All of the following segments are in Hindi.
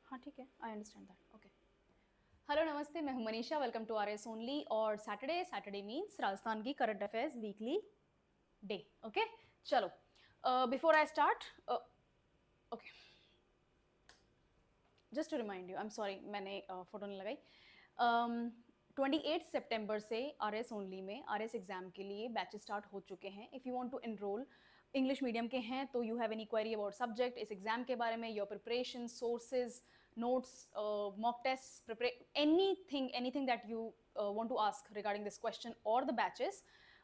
हाँ ठीक है, I understand that, okay. Hello नमस्ते, मैं हूं Manisha, welcome to R S only. और सैटरडे मीन्स राजस्थान की current affairs weekly day. Okay, चलो before I start, okay, just to remind you, I am sorry मैंने फोटो नहीं लगाई। 28 सितंबर से आर एस ओनली में आर एस एग्जाम के लिए बैचेस स्टार्ट हो चुके हैं। If you want to enrol, English medium के हैं तो you have any query about subject, इस एग्जाम के बारे में, your preparation, sources, notes, mock tests, anything that you want to ask regarding this question or the batches,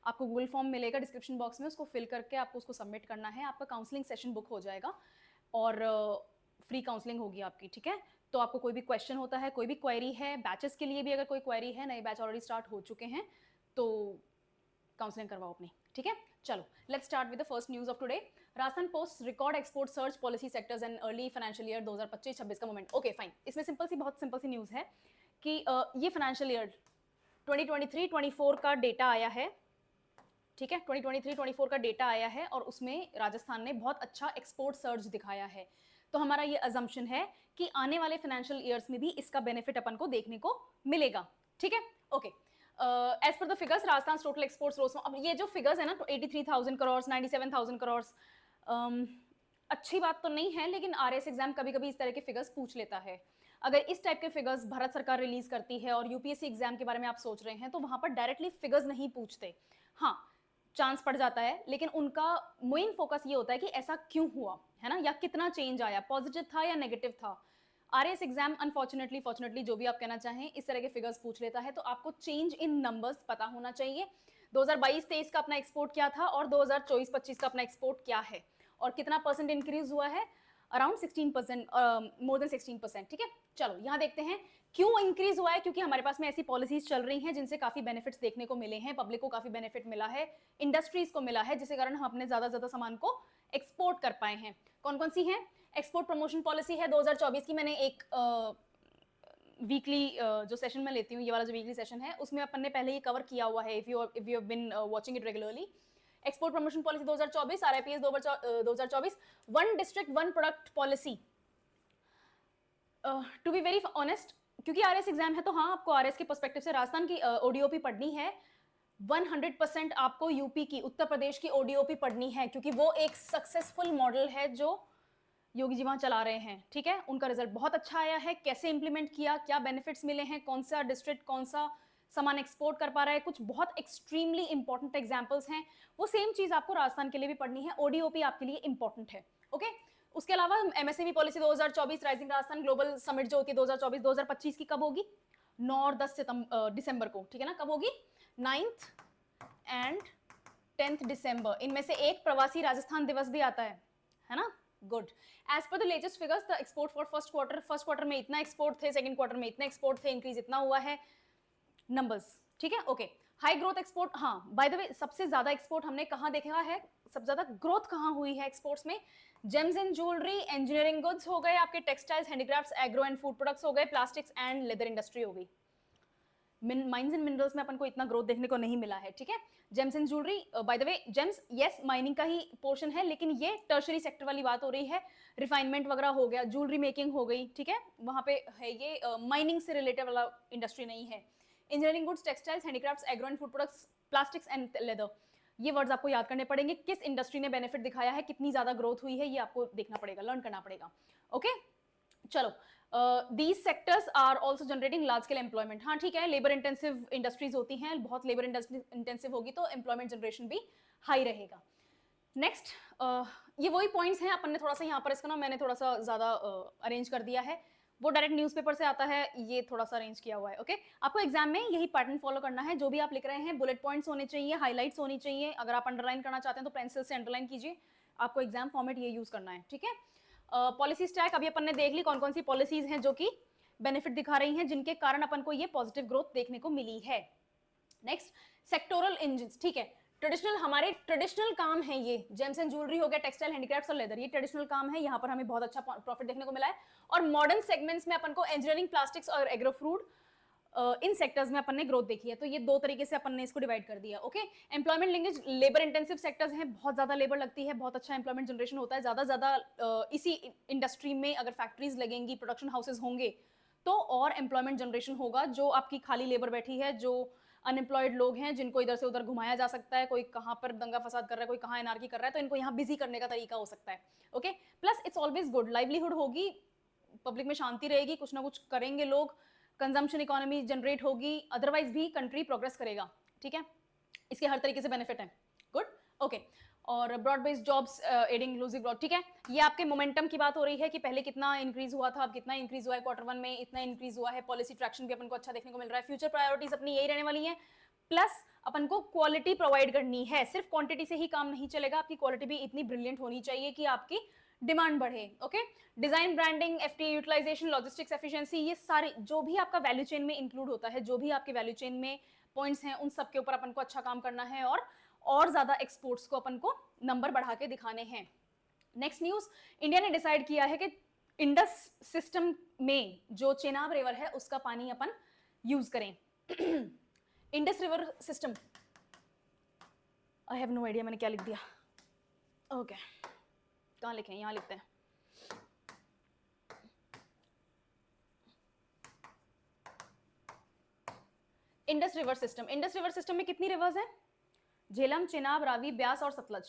आपको गूगल फॉर्म मिलेगा डिस्क्रिप्शन बॉक्स में, उसको फिल करके आपको उसको सबमिट करना है। आपका काउंसलिंग सेशन बुक हो जाएगा और फ्री काउंसलिंग होगी आपकी, ठीक है। तो आपको कोई भी क्वेश्चन होता है, कोई भी क्वेरी है, बैचेस के लिए भी अगर कोई क्वेरी है, नए बैच ऑलरेडी स्टार्ट हो चुके हैं तो काउंसलिंग करवाओ अपनी, ठीक है। चलो let's start with the first news of today. Rajasthan post record export search policy sectors and early financial year 2025-26 का मोमेंट। ओके फाइन, इसमें बहुत सिंपल सी न्यूज है कि ये फाइनेंशियल ईयर 2023-24 का डेटा आया है, ठीक है। 2023-24 का डेटा आया है और उसमें राजस्थान ने बहुत अच्छा एक्सपोर्ट सर्ज दिखाया है। तो हमारा ये अजम्पशन है कि आने वाले फाइनेंशियल ईयर्स में भी इसका बेनिफिट अपन को देखने को मिलेगा, ठीक है। Okay, as per the figures Rajasthan total exports rose, अब ये जो फिगर्स है ना, 83,000 करोड़, 97,000 करोड़, अच्छी बात तो नहीं है, लेकिन आरएस एग्जाम कभी कभी इस तरह के फिगर्स पूछ लेता है। अगर इस टाइप के फिगर्स भारत सरकार रिलीज करती है और यूपीएससी एग्जाम के बारे में आप सोच रहे हैं तो वहां पर डायरेक्टली फिगर्स नहीं पूछते। हाँ, चांस पड़ जाता है, लेकिन उनका मेन फोकस ये होता है कि ऐसा क्यों हुआ, है ना, या कितना चेंज आया, पॉजिटिव था या नेगेटिव था। आरएस एग्जाम अनफॉर्चुनेटली, फॉर्चुनेटली, जो भी आप कहना चाहें, इस तरह के फिगर्स पूछ लेता है। तो आपको चेंज इन नंबर्स पता होना चाहिए। 2022-23 का अपना एक्सपोर्ट क्या था और 2024-25 का अपना एक्सपोर्ट क्या है और कितना परसेंट इंक्रीज हुआ है, अराउंड 16%, मोर देन 16%, ठीक है। चलो यहाँ देखते हैं क्यों इंक्रीज हुआ है, क्योंकि हमारे पास में ऐसी पॉलिसीज चल रही हैं जिनसे काफी बेनिफिट्स देखने को मिले हैं, पब्लिक को काफी बेनिफिट मिला है, इंडस्ट्रीज को मिला है, जिसके कारण हम अपने ज्यादा सामान को एक्सपोर्ट कर पाए हैं। कौन कौन सी है? एक्सपोर्ट प्रमोशन पॉलिसी है 2024 की। मैंने एक वीकली जो सेशन में लेती हूँ, ये वाला जो वीकली सेशन है, उसमें अपन ने पहले ही कवर किया हुआ है, if you have been watching it regularly. Export promotion policy 2024, RIPS 2024, one district one product policy. To be very honest, क्योंकि आरएस एग्जाम है तो हाँ, आपको आरएस के पर्सपेक्टिव से राजस्थान की ओडीओपी पढ़नी है। 100% आपको यूपी की, उत्तर प्रदेश की ओडीओपी पढ़नी है, क्योंकि वो एक सक्सेसफुल मॉडल है जो योगी जी वहां चला रहे हैं, ठीक है। उनका रिजल्ट बहुत अच्छा आया है, कैसे इंप्लीमेंट किया, क्या बेनिफिट्स मिले हैं, कौन सा डिस्ट्रिक्ट कौन सा सामान एक्सपोर्ट कर पा रहा है, कुछ बहुत एक्सट्रीमली इंपॉर्टेंट एग्जांपल्स हैं। वो सेम चीज आपको राजस्थान के लिए भी पढ़नी है, ओडीओपी आपके लिए इंपॉर्टेंट है, ओके। उसके अलावा MSME policy 2024, rising Rajasthan global summit जो होती है 2024-2025 की, कब होगी? 9 और 10 दिसंबर को, ठीक है ना। कब होगी? 9th एंड 10th दिसंबर। इनमें से एक प्रवासी राजस्थान दिवस भी आता है ना। Good. As per the latest figures, the export for first quarter में इतना एक्सपोर्ट थे, सेकंड क्वार्टर में इतना एक्सपोर्ट थे, इंक्रीज इतना हुआ है, नंबर्स, ठीक है, ओके। हाई ग्रोथ एक्सपोर्ट, हाँ बाय द वे, सबसे ज्यादा एक्सपोर्ट हमने कहां देखा है, सबसे ज्यादा ग्रोथ कहां हुई है एक्सपोर्ट्स में? James and jewellery, engineering goods हो गए, आपके textiles, handicrafts, agro and food products हो गए, प्लास्टिक्स एंड लेदर इंडस्ट्री हो गई। माइंस एंड मिनरल्स में अपन को इतना ग्रोथ देखने को नहीं मिला है, ठीक है। James and jewellery, by the way, James yes mining का ही पोर्शन है, लेकिन ये टर्शरी सेक्टर वाली बात हो रही है। रिफाइनमेंट वगैरह हो गया, ज्वेलरी मेकिंग हो गई, ठीक है, वहां पे है ये, माइनिंग से रिलेटेड वाला इंडस्ट्री नहीं है। Engineering goods, textiles, handicrafts, agro and food products, plastics and leather, ये वर्ड्स आपको याद करने पड़ेंगे। किस इंडस्ट्री ने बेनिफिट दिखाया है, कितनी ज्यादा ग्रोथ हुई है, ये आपको देखना पड़ेगा, लर्न करना पड़ेगा, ओके। चलो, these sectors are also generating large scale employment. हाँ ठीक है, लेबर इंटेंसिव इंडस्ट्रीज होती हैं, बहुत लेबर इंटेंसिव होगी तो एम्प्लॉयमेंट जनरेशन भी हाई रहेगा। नेक्स्ट, ये वही पॉइंट्स हैं, अपन ने थोड़ा सा यहाँ पर इसका ना मैंने थोड़ा सा ज्यादा अरेंज कर दिया है, वो डायरेक्ट न्यूज़पेपर से आता है, ये थोड़ा सा अरेंज किया हुआ है, ओके। आपको एग्जाम में यही पैटर्न फॉलो करना है, जो भी आप लिख रहे हैं बुलेट पॉइंट्स होने चाहिए, हाईलाइट्स होनी चाहिए। अगर आप अंडरलाइन करना चाहते हैं तो पेंसिल से अंडरलाइन कीजिए, आपको एग्जाम फॉर्मेट ये यूज करना है, ठीक है। पॉलिसी स्टैक अभी अपन ने देख ली, कौन कौन सी पॉलिसीज हैं जो कि बेनिफिट दिखा रही हैं, जिनके कारण अपन को ये पॉजिटिव ग्रोथ देखने को मिली है। नेक्स्ट, सेक्टोरल इंजन, ठीक है, ट्रेडिशनल, हमारे ट्रेडिशनल काम है ये, जेम्स एंड ज्वेलरी हो गया, टेक्सटाइल, हैंडीक्राफ्ट्स और लेदर, ये ट्रेडिशनल काम है, यहाँ पर हमें बहुत अच्छा प्रॉफिट देखने को मिला है। और मॉडर्न सेगमेंट्स में अपन को इंजीनियरिंग, प्लास्टिक्स और एग्रो फूड इन सेक्टर्स में अपन ने ग्रोथ देखी है। तो ये दो तरीके से अपन ने इसको डिवाइड कर दिया। Okay, employment linkage, labour intensive sectors हैं, बहुत ज्यादा लेबर लगती है, बहुत अच्छा एम्प्लॉयमेंट जनरेशन होता है, ज्यादा इसी इंडस्ट्री में अगर फैक्ट्रीज लगेंगी, प्रोडक्शन हाउसेज होंगे तो और एम्प्लॉयमेंट जनरेशन होगा। जो आपकी खाली लेबर बैठी है, जो अनएम्प्लॉयड लोग हैं जिनको इधर से उधर घुमाया जा सकता है, कोई कहाँ पर दंगा फसाद कर रहा है, कोई कहाँ एनार्की कर रहा है, तो इनको यहाँ बिजी करने का तरीका हो सकता है। Okay, plus it's always good, livelihood होगी, पब्लिक में शांति रहेगी, कुछ ना कुछ करेंगे लोग, कंजम्पशन इकोनॉमी जनरेट होगी, अदरवाइज भी कंट्री प्रोग्रेस करेगा। ठीक है, इसके हर तरीके से बेनिफिट है। Good, okay. और broad based jobs adding inclusive growth, ठीक है, ये आपके मोमेंटम की बात हो रही है कि पहले कितना इंक्रीज हुआ था, अब कितना इंक्रीज हुआ है, क्वार्टर 1 में इतना इंक्रीज हुआ है, पॉलिसी ट्रैक्शन भी अपन को अच्छा देखने को मिल रहा है, फ्यूचर प्रायोरिटीज अपनी यही रहने वाली है, प्लस अपन को क्वालिटी प्रोवाइड करनी है, सिर्फ क्वांटिटी से ही काम नहीं चलेगा, आपकी क्वालिटी भी इतनी ब्रिलियंट होनी चाहिए कि आपकी डिमांड बढ़े। Okay, design, branding, FTA utilisation, logistics efficiency, ये सारे जो भी आपका वैल्यू चेन में इंक्लूड होता है, जो भी आपके वैल्यू चेन में पॉइंट्स हैं, उन सब के ऊपर अपन को अच्छा काम करना है और ज्यादा एक्सपोर्ट्स को अपन को नंबर बढ़ा के दिखाने हैं। नेक्स्ट न्यूज, इंडिया ने डिसाइड किया है कि इंडस सिस्टम में जो चेनाब रिवर है उसका पानी अपन यूज करें। Indus river system, I have no idea मैंने क्या लिख दिया। ओके, कहाँ लिखे हैं, यहाँ लिखते हैं। Indus river system, Indus river system में कितनी रिवर्स हैं? झेलम, चेनाब, रावी, ब्यास और सतलज,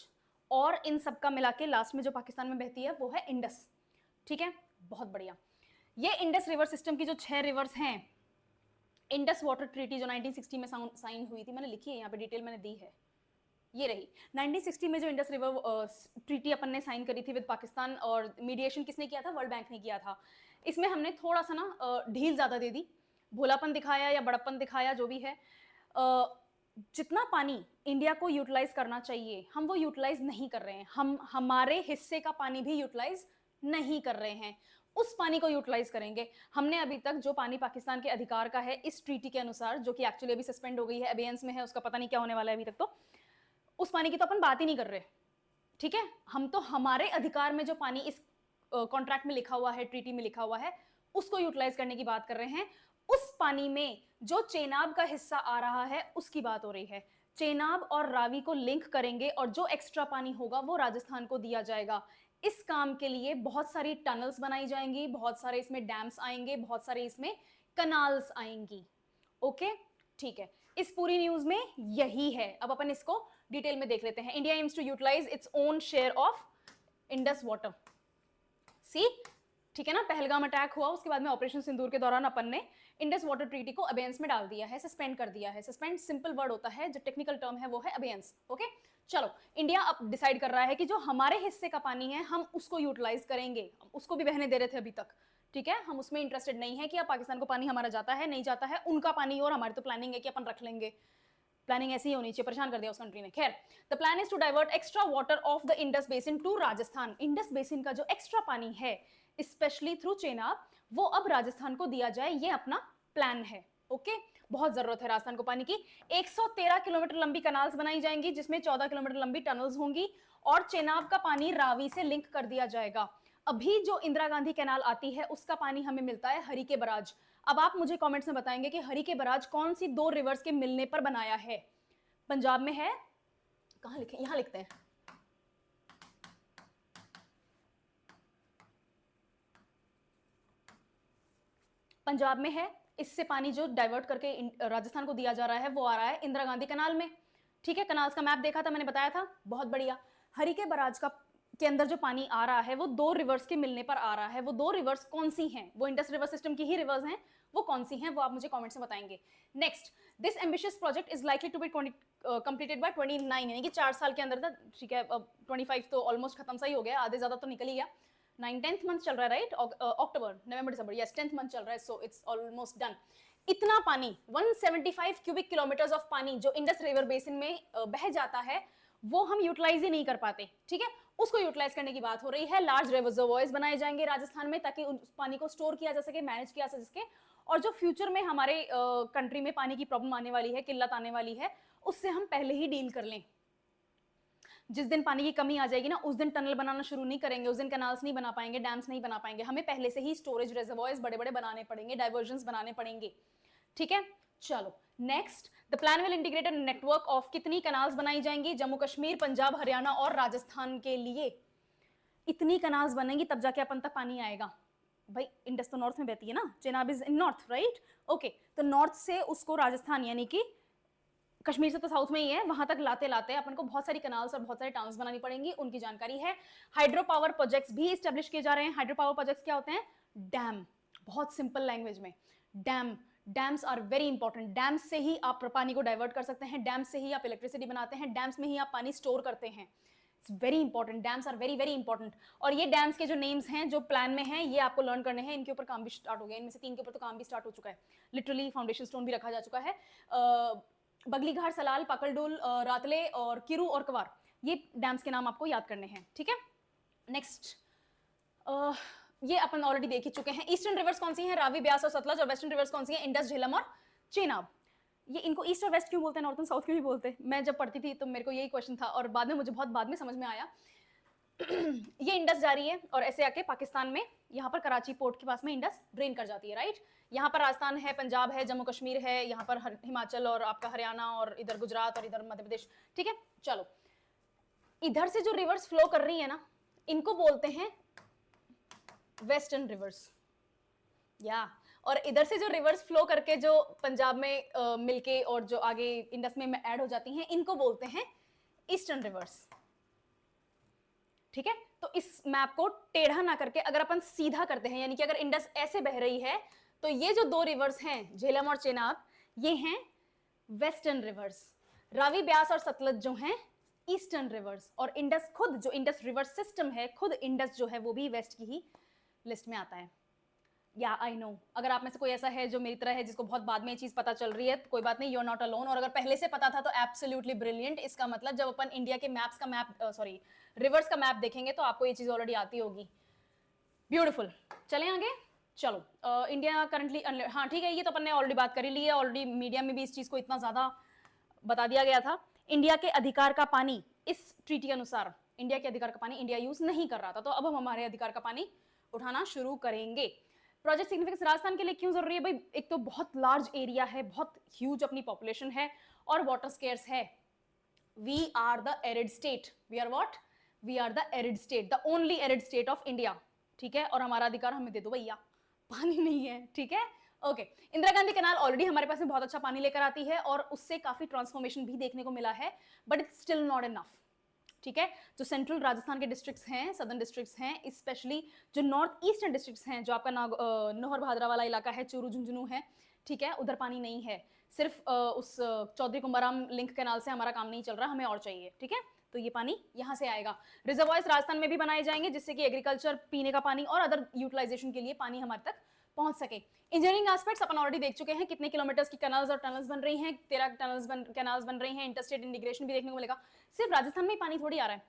और इन सब का मिला के लास्ट में जो पाकिस्तान में बहती है वो है इंडस। ठीक है, बहुत बढ़िया। ये इंडस रिवर सिस्टम की जो 6 रिवर्स हैं, इंडस वाटर ट्रीटी जो 1960 में साइन हुई थी, मैंने लिखी है यहाँ पे, डिटेल मैंने दी है, ये रही 1960 में जो इंडस रिवर ट्रीटी अपन ने साइन करी थी विद पाकिस्तान, और मीडिएशन किसने किया था? वर्ल्ड बैंक ने किया था। इसमें हमने थोड़ा सा ना ढील ज़्यादा दे दी, भोलापन दिखाया या बड़प्पन दिखाया, जो भी है। जितना पानी इंडिया को यूटिलाइज करना चाहिए हम वो यूटिलाइज नहीं कर रहे हैं, हम हमारे हिस्से का पानी भी यूटिलाइज नहीं कर रहे हैं, उस पानी को यूटिलाइज करेंगे। हमने अभी तक जो पानी पाकिस्तान के अधिकार का है इस ट्रीटी के अनुसार, जो कि एक्चुअली अभी सस्पेंड हो गई है, अबेयंस में है, उसका पता नहीं क्या होने वाला है अभी तक, तो उस पानी की तो अपन बात ही नहीं कर रहे। ठीक है, हम तो हमारे अधिकार में जो पानी इस कॉन्ट्रैक्ट में लिखा हुआ है, ट्रीटी में लिखा हुआ है, उसको यूटिलाइज करने की बात कर रहे हैं। उस पानी में जो चेनाब का हिस्सा आ रहा है उसकी बात हो रही है। चेनाब और रावी को लिंक करेंगे और जो एक्स्ट्रा पानी होगा वो राजस्थान को दिया जाएगा। इस काम के लिए बहुत सारी टनल्स बनाई जाएंगी, बहुत सारे इसमें डैम्स आएंगे, बहुत सारे इसमें कनाल्स आएंगी। ओके, ठीक है, इस पूरी न्यूज में यही है। अब अपन इसको डिटेल में देख लेते हैं। India aims to utilise its own share of Indus water. See, ठीक है ना, पहलगाम अटैक हुआ, उसके बाद में ऑपरेशन सिंदूर के दौरान अपन ने इंडस वाटर ट्रीटी को अबेयंस में डाल दिया है, सस्पेंड कर दिया है। सस्पेंड सिंपल वर्ड होता है, जो टेक्निकल टर्म है वो है अबेयंस। ओके, चलो, इंडिया अब डिसाइड कर रहा है कि जो हमारे हिस्से का पानी है हम उसको यूटिलाइज करेंगे। उसको भी बहने दे रहे थे अभी तक, ठीक है, हम उसमें इंटरेस्टेड नहीं है कि अब पाकिस्तान को पानी हमारा जाता है नहीं जाता है, उनका पानी, और हमारी तो प्लानिंग है कि अपन रख लेंगे। प्लानिंग ऐसी ही होनी चाहिए, परेशान कर दिया उस कंट्री ने। खैर, the plan is to divert extra water of the Indus basin to Rajasthan. Indus basin का जो एक्स्ट्रा पानी है स्पेशली थ्रू चेनाब, वो अब राजस्थान को दिया जाए, ये अपना प्लान है। ओके, बहुत जरूरत है राजस्थान को पानी की। 113 किलोमीटर लंबी कनाल्स बनाई जाएंगी, जिसमें 14 किलोमीटर लंबी टनल्स होंगी, और चेनाब का पानी रावी से लिंक कर दिया जाएगा। अभी जो इंदिरा गांधी कैनाल आती है उसका पानी हमें मिलता है हरी के बराज। अब आप मुझे कमेंट्स में बताएंगे कि हरी के बराज कौन सी 2 रिवर्स के मिलने पर बनाया है? पंजाब में है, कहां लिखे, यहां लिखते हैं, पंजाब में है। इससे पानी जो डाइवर्ट करके राजस्थान को दिया जा रहा है वो आ रहा है इंदिरा गांधी कैनाल में। ठीक है, कैनाल्स का मैप देखा था मैंने, बताया था, बहुत बढ़िया। हरी के बराज का के अंदर जो पानी आ रहा है वो 2 रिवर्स के मिलने पर आ रहा है। वो 2 रिवर्स कौन सी हैं? वो इंडस रिवर सिस्टम की ही रिवर्स हैं, वो कौन सी हैं वो आप मुझे कमेंट्स में बताएंगे। Next, this ambitious project is likely to be completed by 29, यानी कि 4 साल के अंदर था। ठीक है, अब 25 तो ऑलमोस्ट खत्म सा ही हो गया, आधे ज्यादा तो निकल ही गया। 9th मंथ चल रहा है, राइट, अक्टूबर, नवंबर, दिसंबर, यस 10th मंथ चल रहा है, सो इट्स ऑलमोस्ट डन। इतना पानी 175 क्यूबिक किलोमीटर्स ऑफ पानी जो इंडस रिवर बेसिन में बह जाता है वो हम यूटिलाइज ही नहीं कर पाते। ठीक है, उसको यूटिलाइज करने की बात हो रही है। लार्ज रिजर्वॉयर्स बनाए जाएंगे राजस्थान में ताकि उस पानी को स्टोर किया जा सके, मैनेज किया जा सके, और जो फ्यूचर में हमारे कंट्री में पानी की प्रॉब्लम आने वाली है, किल्लत आने वाली है, उससे हम पहले ही डील कर लें। जिस दिन पानी की कमी आ जाएगी ना, उस दिन टनल बनाना शुरू नहीं करेंगे, उस दिन कैनाल्स नहीं बना पाएंगे, डैम्स नहीं बना पाएंगे, हमें पहले से ही स्टोरेज रिजर्वॉयर्स बड़े बड़े बनाने पड़ेंगे, डाइवर्जन्स बनाने पड़ेंगे। ठीक है, चलो next, the plan will integrate a network of कितनी कनाल्स बनाई जाएंगी जम्मू कश्मीर, पंजाब, हरियाणा और राजस्थान के लिए? इतनी कनाल्स बनेंगी तब जाके अपन तक पानी आएगा। भाई इंडस तो नॉर्थ में बहती है ना, Chenab is in north, right? Okay, तो नॉर्थ से उसको राजस्थान यानी कि कश्मीर से तो साउथ में ही है, वहां तक लाते लाते अपन को बहुत सारी कनाल्स और बहुत सारे टाउन्स बनानी पड़ेंगी, उनकी जानकारी है। हाइड्रो पावर प्रोजेक्ट्स भी एस्टेब्लिश किए जा रहे हैं। हाइड्रो पावर प्रोजेक्ट्स क्या होते हैं? डैम, बहुत सिंपल लैंग्वेज में, dam, dams are very important. Dams से ही आप पानी को डाइवर्ट कर सकते हैं, डैम्स से ही आप इलेक्ट्रिसिटी बनाते हैं, डैम्स में ही आप पानी स्टोर करते हैं। It's very important, dams are very very important. और ये डैम्स के जो नेम्स हैं जो प्लान में हैं ये आपको लर्न करने हैं, इनके ऊपर काम भी स्टार्ट हो गया, इनमें से 3 के ऊपर तो काम भी स्टार्ट हो चुका है, लिटरली फाउंडेशन स्टोन भी रखा जा चुका है। बगलीघाट, सलाल, पाकलडोल, रातले और किरू और कवार, ये डैम्स के नाम आपको याद करने हैं, ठीक है। नेक्स्ट, ये अपन ऑलरेडी देख ही चुके हैं। ईस्टर्न रिवर्स कौन सी हैं? रावी, ब्यास और सतलज। और वेस्टर्न रिवर्स कौन सी हैं? इंडस, झेलम और चेनाब। ये इनको ईस्ट और वेस्ट क्यों बोलते हैं, नॉर्थ एंड साउथ क्यों नहीं बोलते? मैं जब पढ़ती थी तो मेरे को यही क्वेश्चन था और बाद में मुझे बहुत बाद में समझ में आया। ये इंडस जा रही है और ऐसे आके पाकिस्तान में यहाँ पर कराची पोर्ट के पास में इंडस ड्रेन कर जाती है, राइट? यहाँ पर राजस्थान है, पंजाब है, जम्मू कश्मीर है, यहाँ पर हिमाचल और आपका हरियाणा और इधर गुजरात और इधर मध्य प्रदेश, ठीक है। चलो, इधर से जो रिवर्स फ्लो कर रही है ना, इनको बोलते हैं वेस्टर्न रिवर्स, या और इधर से जो रिवर्स फ्लो करके जो पंजाब में मिलके और जो आगे इंडस में ऐड हो जाती हैं, इनको बोलते हैं ईस्टर्न रिवर्स, ठीक है। तो इस मैप को टेढ़ा ना करके अगर अपन सीधा करते हैं, यानी कि अगर इंडस ऐसे बह रही है तो ये जो 2 रिवर्स हैं, झेलम और चेनाब, ये हैं वेस्टर्न रिवर्स। रावी, ब्यास और सतलज जो हैं ईस्टर्न रिवर्स। और इंडस खुद, जो इंडस रिवर सिस्टम है, खुद इंडस जो है वो भी वेस्ट की ही लिस्ट में आता है। या आई नो, अगर आप में से कोई ऐसा है जो मेरी तरह है जिसको बहुत बाद में ये चीज पता चल रही है, तो कोई बात नहीं, यू आर नॉट अलोन। और अगर पहले से पता था तो एब्सोल्युटली ब्रिलियंट। इसका मतलब जब अपन इंडिया के मैप्स का मैप, सॉरी, रिवर्स का मैप देखेंगे तो आपको ये चीज ऑलरेडी आती होगी। ब्यूटीफुल, चलें आगे। चलो, इंडिया करंटली, हाँ ठीक है, ये तो अपन ने ऑलरेडी बात करी ली है, ऑलरेडी मीडिया में भी इस चीज को इतना ज्यादा बता दिया गया था। इंडिया के अधिकार का पानी, इस ट्रीटी के अनुसार इंडिया के अधिकार का पानी इंडिया यूज नहीं कर रहा था, तो अब हम हमारे अधिकार का पानी उठाना शुरू करेंगे। प्रोजेक्ट सिग्निफिकेंस राजस्थान के लिए क्यों जरूरी है भाई? एक तो बहुत लार्ज एरिया है, बहुत ह्यूज अपनी पॉपुलेशन है और वाटर स्केर्स है। We are the arid state, we are what? We are the arid state, the only arid state of India, ठीक है। और हमारा अधिकार हमें दे दो भैया, पानी नहीं है, ठीक है। Okay, Indira Gandhi canal already हमारे पास में बहुत अच्छा पानी लेकर आती है और उससे काफी ट्रांसफॉर्मेशन भी देखने को मिला है, but it's still not enough, ठीक है। जो सेंट्रल राजस्थान के डिस्ट्रिक्ट्स हैं, सदर्न डिस्ट्रिक्ट्स हैं, स्पेशली जो नॉर्थ ईस्टर्न डिस्ट्रिक्ट्स हैं, जो आपका नौहर भादरा वाला इलाका है, चूरू झुंझुनू है, ठीक है, उधर पानी नहीं है। सिर्फ उस चौधरी कुंभाराम लिंक कैनाल से हमारा काम नहीं चल रहा, हमें और चाहिए, ठीक है। तो ये पानी यहाँ से आएगा। रिजर्वायर्स राजस्थान में भी बनाए जाएंगे जिससे कि एग्रीकल्चर, पीने का पानी और अदर यूटिलाइजेशन के लिए पानी हमारे तक पहुंच सके। इंजीनियरिंग एस्पेक्ट्स अपन ऑलरेडी देख चुके हैं, कितने किलोमीटर्स की कैनाल्स और टनल्स बन रही हैं, 13 कैनाल्स बन रही हैं, इंटरस्टेट इंटीग्रेशन भी देखने को मिलेगा। सिर्फ राजस्थान में ही पानी थोड़ी आ रहा है,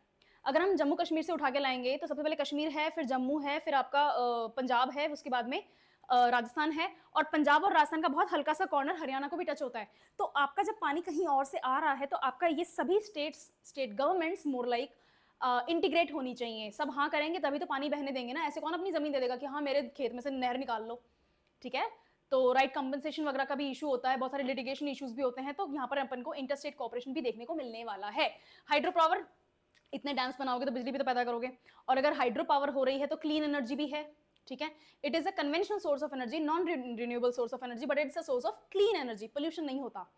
अगर हम जम्मू कश्मीर से उठा के लाएंगे तो सबसे पहले कश्मीर है, फिर जम्मू है, फिर आपका पंजाब है, उसके बाद में राजस्थान है, और पंजाब और राजस्थान का बहुत हल्का सा कॉर्नर हरियाणा को भी टच होता है। तो आपका जब पानी कहीं और से आ रहा है तो आपका ये सभी state governments more like integrate होनी चाहिए। सब हाँ करेंगे तभी तो पानी बहने देंगे ना, ऐसे कौन अपनी जमीन दे देगा कि हाँ मेरे खेत में से नहर निकाल लो, ठीक है। तो राइट कंपनसेशन वगैरह का भी इशू होता है, बहुत सारे लिटिगेशन इश्यूज भी होते हैं, तो यहाँ पर अपन को इंटरस्टेट कोऑपरेशन भी देखने को मिलने वाला है। हाइड्रो पावर, इतने डैम्स बनाओगे तो बिजली भी तो पैदा करोगे, और अगर हाइड्रो पावर हो रही है तो क्लीन एनर्जी भी है, ठीक है। It is a conventional source of energy, non renewable source of energy, but it's a source of clean energy. Pollution नहीं होता,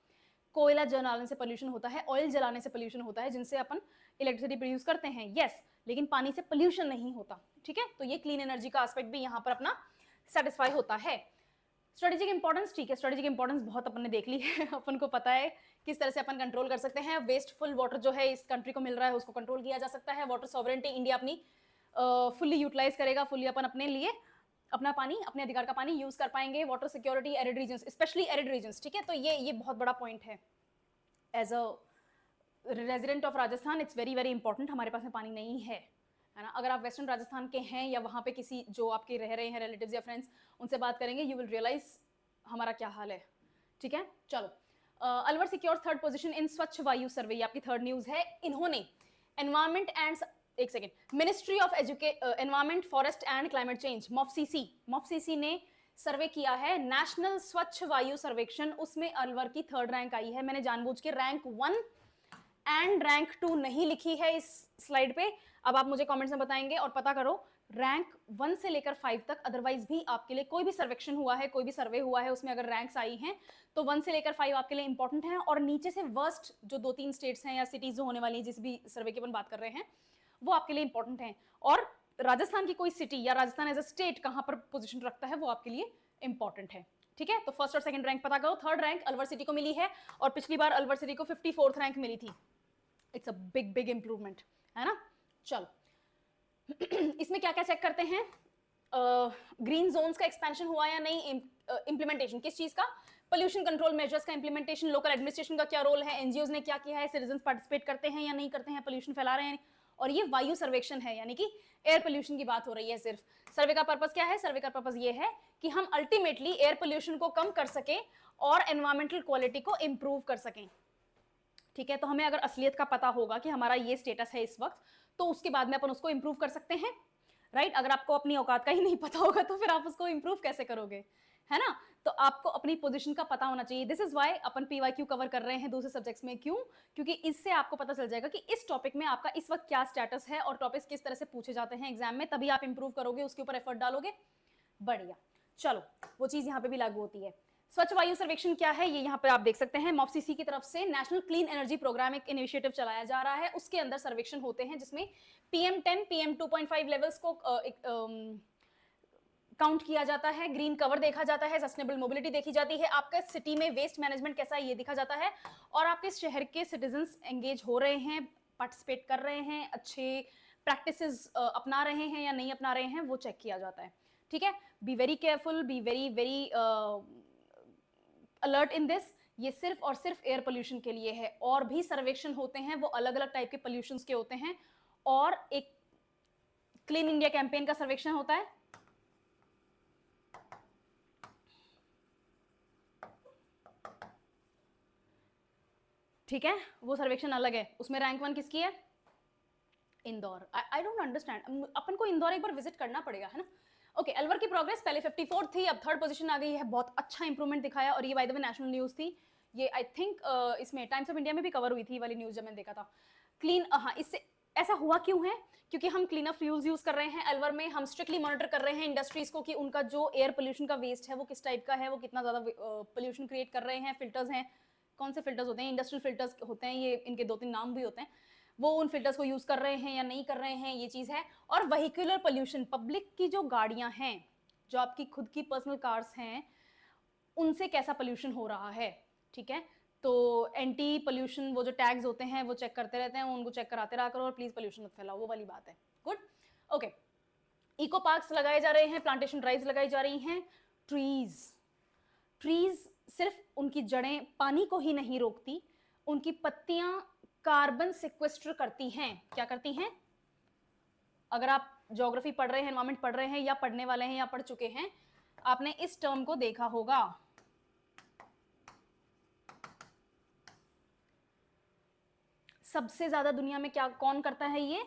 कोयला जलाने से पोल्यूशन होता है, ऑयल जलाने से पोल्यूशन होता है, जिनसे अपन इलेक्ट्रिसिटी प्रोड्यूस करते हैं, यस, लेकिन पानी से पोल्यूशन नहीं होता, ठीक है। तो ये क्लीन एनर्जी का एस्पेक्ट भी यहाँ पर अपना सेटिस्फाई होता है। स्ट्रेटेजिक इंपॉर्टेंस, ठीक है, स्ट्रेटेजिक इंपॉर्टेंस बहुत अपन ने देख ली है, अपन को पता है किस तरह से अपन कंट्रोल कर सकते हैं। वेस्टफुल वाटर जो है इस कंट्री को मिल रहा है उसको कंट्रोल किया जा सकता है। वाटर सॉवरेंटी इंडिया अपनी फुल्ली यूटिलाइज करेगा, फुल्ली अपन अपने लिए अपना पानी, अपने अधिकार का पानी यूज कर पाएंगे। Water security, arid regions, specially arid regions, ठीक है। तो ये बहुत बड़ा पॉइंट है। As a resident of Rajasthan it's very very important, हमारे पास में पानी नहीं है ना। अगर आप वेस्टर्न राजस्थान के हैं या वहाँ पे किसी जो आपके रह रहे हैं रिलेटिव्स या फ्रेंड्स, उनसे बात करेंगे, यू विल रियलाइज हमारा क्या हाल है, ठीक है। चलो, Alwar secure 3rd position in स्वच्छ वायु सर्वे, ये आपकी 3rd न्यूज है। इन्होंने एनवायरमेंट एंड, एक second, ministry of environment, forest and climate change, MoEFCC ने सर्वे किया है, नेशनल स्वच्छ वायु सर्वेक्षण, उसमें अलवर की 3rd रैंक आई है। मैंने जानबूझ के रैंक 1 एंड रैंक 2 नहीं लिखी है इस स्लाइड पे। अब आप मुझे कमेंट्स में बताएंगे और पता करो रैंक 1 से लेकर 5 तक, अदरवाइज भी आपके लिए कोई भी सर्वेक्षण हुआ है, कोई भी सर्वे हुआ है, उसमें अगर रैंक्स आई हैं तो 1 से लेकर 5 आपके लिए इंपॉर्टेंट है, और नीचे से वर्स्ट जो 2-3 स्टेट्स हैं या सिटीज जो होने वाली हैं, जिस भी सर्वे की अपन बात कर रहे हैं, वो आपके लिए इंपॉर्टेंट है। और राजस्थान की कोई सिटी या राजस्थान एज अ स्टेट कहां पर पोजीशन रखता है वो आपके लिए इंपॉर्टेंट है। ठीक है, तो फर्स्ट और सेकंड रैंक पता करो। 3rd रैंक अलवर सिटी को मिली है और पिछली बार अलवर सिटी को 54th रैंक मिली थी। It's a big big improvement, है ना। चलो इसमें क्या क्या चेक करते हैं, ग्रीन जोन्स का एक्सपेंशन हुआ या नहीं, इंप्लीमेंटेशन किस चीज का, पोल्यूशन कंट्रोल मेजर्स का इंप्लीमेंटेशन, लोकल एडमिनिस्ट्रेशन का क्या रोल है, एनजीओज ने क्या किया है, सिटीजंस पार्टिसिपेट करते हैं या नहीं करते हैं, पोल्यूशन फैला रहे हैं, और ये वायु सर्वेक्षण है यानी कि एयर पोल्यूशन की बात हो रही है सिर्फ। सर्वे का पर्पस क्या है, सर्वे का पर्पस ये है कि हम अल्टीमेटली एयर पोल्यूशन को कम कर सकें और एनवायरमेंटल क्वालिटी को इंप्रूव कर सकें। ठीक है, तो हमें अगर असलियत का पता होगा कि हमारा ये स्टेटस है इस वक्त, तो उसके बाद में अपन उसको इंप्रूव कर सकते हैं, राइट। अगर आपको अपनी औकात का ही नहीं पता होगा तो फिर आप उसको इंप्रूव कैसे करोगे, है ना। तो आपको अपनी पोजीशन का पता होना चाहिए। This is why upon PYQ cover कर रहे हैं दूसरे सब्जेक्ट्स में। क्यों? क्योंकि इससे आपको पता चल जाएगा कि इस टॉपिक में आपका इस वक्त क्या स्टेटस है और टॉपिक्स किस तरह से पूछे जाते हैं एग्जाम में, तभी आप इंप्रूव करोगे, उसके ऊपर एफर्ट डालोगे। बढ़िया, चलो वो चीज यहाँ पे भी लागू होती है। स्वच्छ वायु सर्वेक्षण क्या है, ये यहाँ पे आप देख सकते हैं, मॉफसीसी की तरफ से नेशनल क्लीन एनर्जी प्रोग्राम एक इनिशिएटिव चलाया जा रहा है। उसके अंदर सर्वेक्षण होते हैं जिसमें PM10, PM2.5 लेवल्स को काउंट किया जाता है, ग्रीन कवर देखा जाता है, सस्टेनेबल मोबिलिटी देखी जाती है, आपका सिटी में वेस्ट मैनेजमेंट कैसा है ये देखा जाता है, और आपके शहर के सिटीजन्स एंगेज हो रहे हैं, पार्टिसिपेट कर रहे हैं, अच्छे प्रैक्टिसेस अपना रहे हैं या नहीं अपना रहे हैं, वो चेक किया जाता है। ठीक है, be very careful, be very very alert in this. ये सिर्फ और सिर्फ एयर पोल्यूशन के लिए है, और भी सर्वेक्षण होते हैं वो अलग अलग टाइप के पोल्यूशन के होते हैं, और एक क्लीन इंडिया कैंपेन का सर्वेक्षण होता है। ठीक है, वो सर्वेक्षण अलग है, उसमें रैंक 1 किसकी है, इंदौर। आई डोंट अंडरस्टैंड, अपन को इंदौर एक बार विजिट करना पड़ेगा, है ना। ओके, अलवर की प्रोग्रेस पहले 54 थी, अब 3rd पोजीशन आ गई है, बहुत अच्छा इंप्रूवमेंट दिखाया, और ये by the way national news थी, ये आई थिंक इसमें टाइम्स ऑफ इंडिया में भी कवर हुई थी वाली न्यूज जब मैंने देखा था। क्लीन, हाँ, इससे ऐसा हुआ क्यों है, क्योंकि हम क्लीन अप फ्यूल्स यूज कर रहे हैं अलवर में, हम स्ट्रिक्टली मॉनिटर कर रहे हैं इंडस्ट्रीज को कि उनका जो एयर पोल्यूशन का वेस्ट है वो किस टाइप का है, वो कितना ज्यादा पोल्यूशन क्रिएट कर रहे हैं। फिल्टर्स हैं, कौन से फिल्टर्स होते हैं, इंडस्ट्रियल फिल्टर्स होते हैं, ये इनके 2-3 नाम भी होते हैं, वो उन फिल्टर्स को यूज कर रहे हैं या नहीं कर रहे हैं, ये चीज है। और व्हीकुलर पोल्यूशन, पब्लिक की जो गाड़ियां हैं, जो आपकी खुद की पर्सनल कार्स हैं, उनसे कैसा पोल्यूशन हो रहा है। ठीक है, तो एंटी पोल्यूशन वो जो टैग्स होते हैं वो चेक करते रहते हैं, उनको चेक कराते रहा करो और प्लीज पोल्यूशन मत फैलाओ, वो वाली बात है। Good, okay. इको पार्क्स लगाए जा रहे हैं, प्लांटेशन ड्राइव्स लगाई जा रही हैं। ट्रीज सिर्फ उनकी जड़ें पानी को ही नहीं रोकती, उनकी पत्तियां कार्बन सिक्वेस्टर करती हैं। क्या करती हैं? अगर आप ज्योग्राफी पढ़ रहे हैं, एनवायरमेंट पढ़ रहे हैं, या पढ़ने वाले हैं या पढ़ चुके हैं, आपने इस टर्म को देखा होगा। सबसे ज्यादा दुनिया में क्या कौन करता है ये?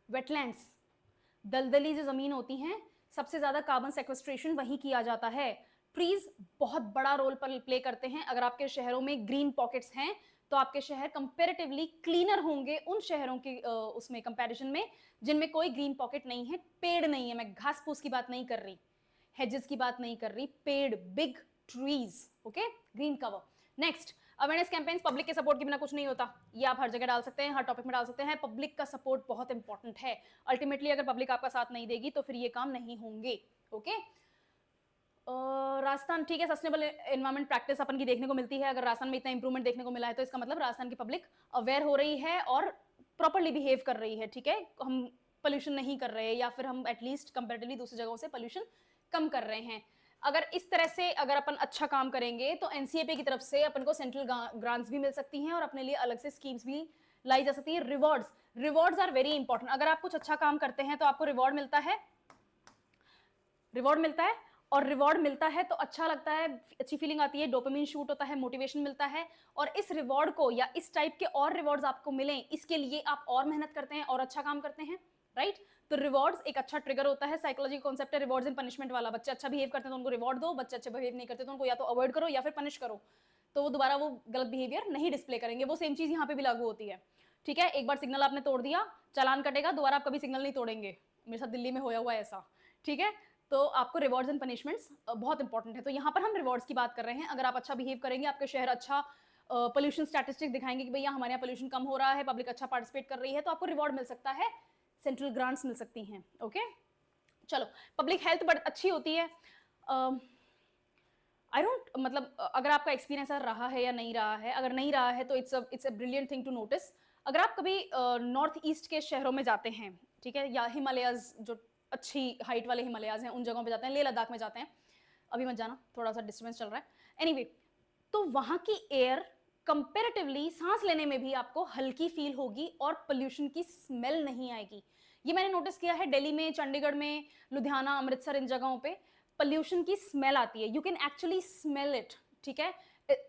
वेटलैंड्स, दलदली जो जमीन होती हैं, सबसे ज्यादा कार्बन सेक्वेस्ट्रेशन वहीं किया जाता है। ट्रीज बहुत बड़ा रोल प्ले करते हैं। अगर आपके शहरों में ग्रीन पॉकेट्स हैं तो आपके शहर कंपैरेटिवली क्लीनर होंगे उन शहरों के उसमें कंपैरिजन में जिनमें कोई ग्रीन पॉकेट नहीं है, पेड़ नहीं है। मैं घास फूस की बात नहीं कर रही, हेजेस की बात नहीं कर रही, पेड़, big trees, okay, green cover. Next, awareness campaigns, public के सपोर्ट के बिना कुछ नहीं होता। ये आप हर जगह डाल सकते हैं, हर टॉपिक में डाल सकते हैं। पब्लिक का सपोर्ट बहुत इंपॉर्टेंट है। अल्टीमेटली अगर पब्लिक आपका साथ नहीं देगी तो फिर ये काम नहीं होंगे। ओके, राजस्थान, ठीक है, सस्टेनेबल एनवायरमेंट प्रैक्टिस अपन की देखने को मिलती है। अगर राजस्थान में इतना इंप्रूवमेंट देखने को मिला है तो इसका मतलब राजस्थान की पब्लिक अवेयर हो रही है और प्रॉपरली बिहेव कर रही है। ठीक है, हम पोल्यूशन नहीं कर रहे हैं, या फिर हम एटलीस्ट कंपेरेटिवली दूसरी जगहों से पोल्यूशन कम कर रहे हैं। अगर इस तरह से अगर अपन अच्छा काम करेंगे तो एनसीएपी की तरफ से अपन को सेंट्रल ग्रांट्स भी मिल सकती हैं और अपने लिए अलग से स्कीम्स भी लाई जा सकती है। Rewards are very important. अगर आप कुछ अच्छा काम करते हैं तो आपको रिवॉर्ड मिलता है, और रिवॉर्ड मिलता है तो अच्छा लगता है, अच्छी फीलिंग आती है, डोपामिन शूट होता है, मोटिवेशन मिलता है। और इस रिवॉर्ड को या इस टाइप के और रिवॉर्ड्स आपको मिलें, इसके लिए आप और मेहनत करते हैं और अच्छा काम करते हैं, राइट। तो रिवॉर्ड्स एक अच्छा ट्रिगर होता है, साइकोलॉजी का कॉन्सेप्ट है रिवॉर्ड्स एंड पनिशमेंट वाला। बच्चे अच्छा बिहेव करते हैं तो उनको रिवॉर्ड दो, बच्चे अच्छे बिहेव नहीं करते तो उनको या तो अवॉइड करो या फिर पनिश करो, तो वो दोबारा वो गलत बिहेवियर नहीं डिस्प्ले करेंगे। वो सेम चीज यहाँ पे भी लागू होती है, ठीक है। एक बार सिग्नल आपने तोड़ दिया, चालान कटेगा, दोबारा आप कभी सिग्नल नहीं तोड़ेंगे। मेरे साथ दिल्ली में होया हुआ है ऐसा, ठीक है। तो आपको रिवॉर्ड्स एंड पनिशमेंट्स बहुत इंपॉर्टेंट है। तो यहाँ पर हम रिवॉर्ड्स की बात कर रहे हैं। अगर आप अच्छा बिहेव करेंगे, आपके शहर अच्छा पोल्यूशन स्टैटिस्टिक्स दिखाएंगे कि भैया हमारे यहाँ पोल्यूशन कम हो रहा है, पब्लिक अच्छा पार्टिसिपेट कर रही है, तो आपको रिवॉर्ड मिल सकता है, सेंट्रल ग्रांट्स मिल सकती हैं। ओके, चलो, पब्लिक हेल्थ बड़ी अच्छी होती है। आई डोंट मतलब अगर आपका एक्सपीरियंस रहा है या नहीं रहा है, अगर नहीं रहा है तो it's a brilliant thing to notice. अगर आप कभी नॉर्थ ईस्ट के शहरों में जाते हैं, ठीक है, या हिमालयाज जो अच्छी हाइट वाले हिमालयाज हैं उन जगहों पे जाते हैं, लेह लद्दाख में जाते हैं, अभी मत जाना, थोड़ा सा डिस्टर्बेंस चल रहा है, एनीवे, तो वहां की एयर कंपैरेटिवली सांस लेने में भी आपको हल्की फील होगी और पोल्यूशन की स्मेल नहीं आएगी। ये मैंने नोटिस किया है दिल्ली में, चंडीगढ़ में, लुधियाना, अमृतसर, इन जगहों पे पोल्यूशन की स्मेल आती है, you can actually smell it, ठीक है।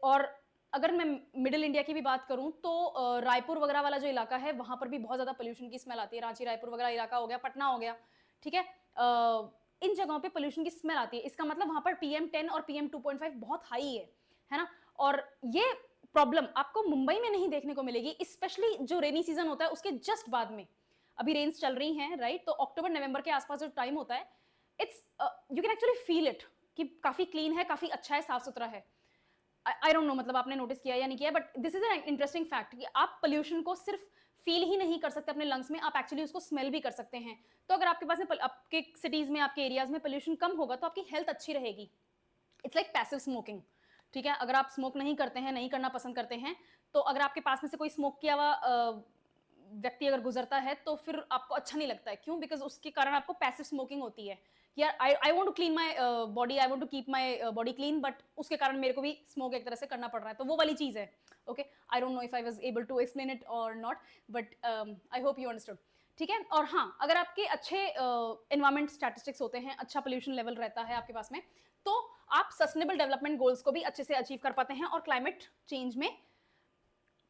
और अगर मैं मिडिल इंडिया की भी बात करूं तो रायपुर वगैरह वाला जो इलाका है वहां पर भी बहुत ज्यादा पोल्यूशन की स्मेल आती है। रांची, रायपुर वगैरह इलाका हो गया, पटना हो गया, ठीक है, इन जगहों पे पोल्यूशन की स्मेल आती है। इसका मतलब वहां पर PM10 और PM2.5 बहुत हाई है ना। और ये प्रॉब्लम आपको मुंबई में नहीं देखने को मिलेगी, स्पेशली जो रेनी सीजन होता है उसके जस्ट बाद में। अभी रेन्स चल रही हैं, राइट, तो अक्टूबर नवंबर के आसपास जो टाइम होता है, it's you can actually feel it कि काफी क्लीन है, काफी अच्छा है, साफ सुथरा है। आई डोंट नो मतलब आपने नोटिस किया या नहीं किया, but this is an interesting fact कि आप पोल्यूशन को सिर्फ फील ही नहीं कर सकते अपने लंग्स में, आप एक्चुअली उसको स्मेल भी कर सकते हैं। तो अगर आपके पास में आपके सिटीज में, आपके एरियाज में पोल्यूशन कम होगा तो आपकी हेल्थ अच्छी रहेगी। इट्स लाइक पैसिव स्मोकिंग, ठीक है। अगर आप स्मोक नहीं करते हैं, नहीं करना पसंद करते हैं, तो अगर आपके पास में से कोई स्मोक किया हुआ व्यक्ति अगर गुजरता है तो फिर आपको अच्छा नहीं लगता है। क्यों? बिकॉज उसके कारण आपको पैसिव स्मोकिंग होती है, यार I want to clean my body, I want to keep my body clean, but उसके कारण मेरे को भी स्मोक एक तरह से करना पड़ रहा है, तो वो वाली चीज है। Okay, I don't know if I was able to explain it और not, but I hope you understood, ठीक है। और हाँ, अगर आपके अच्छे एनवायरमेंट स्टैटिस्टिक्स होते हैं, अच्छा पोल्यूशन लेवल रहता है आपके पास में, तो आप सस्टेनेबल डेवलपमेंट गोल्स को भी अच्छे से अचीव कर पाते हैं और क्लाइमेट चेंज में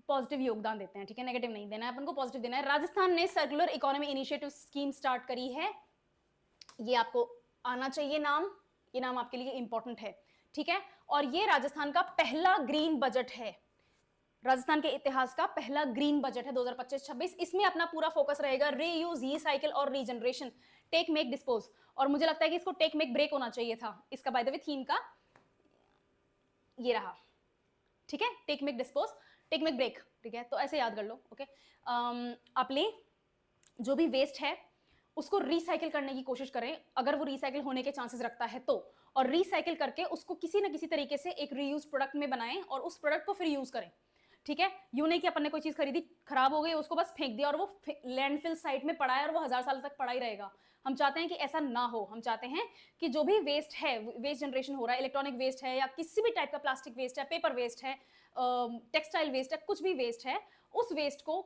पॉजिटिव योगदान देते हैं, ठीक है। नेगेटिव नहीं देना है अपन को, पॉजिटिव देना है। राजस्थान ने circular economy initiative scheme start करी है, ये आपको आना चाहिए नाम, ये नाम आपके लिए इंपॉर्टेंट है, ठीक है। और ये राजस्थान का पहला ग्रीन बजट है, राजस्थान के इतिहास का पहला ग्रीन बजट है 2025-26। इसमें अपना पूरा फोकस रहेगा रीयूज, रीसाइकिल और रीजनरेशन, टेक मेक डिस्पोज। और मुझे लगता है कि इसको टेक मेक ब्रेक होना चाहिए था, इसका बाय द वे थीम का ये रहा, ठीक है, take make dispose, take make break, ठीक है। तो ऐसे याद कर लो, ओके। आप ले जो भी वेस्ट है उसको रिसाइकिल करने की कोशिश करें, अगर वो रिसाइकिल होने के चांसेस रखता है तो, और रिसाइकिल करके उसको किसी ना किसी तरीके से एक रीयूज प्रोडक्ट में बनाएं और उस प्रोडक्ट को फिर यूज करें, ठीक है। यूं नहीं कि अपन ने कोई चीज खरीदी, खराब हो गई, उसको बस फेंक दिया और वो लैंडफिल साइट में पड़ा है और वो 1000 साल तक पड़ा ही रहेगा। हम चाहते हैं कि ऐसा ना हो, हम चाहते हैं कि जो भी वेस्ट है, वेस्ट जनरेशन हो रहा है, इलेक्ट्रॉनिक वेस्ट है या किसी भी टाइप का प्लास्टिक वेस्ट है, पेपर वेस्ट है, टेक्सटाइल वेस्ट है, कुछ भी वेस्ट है, उस वेस्ट को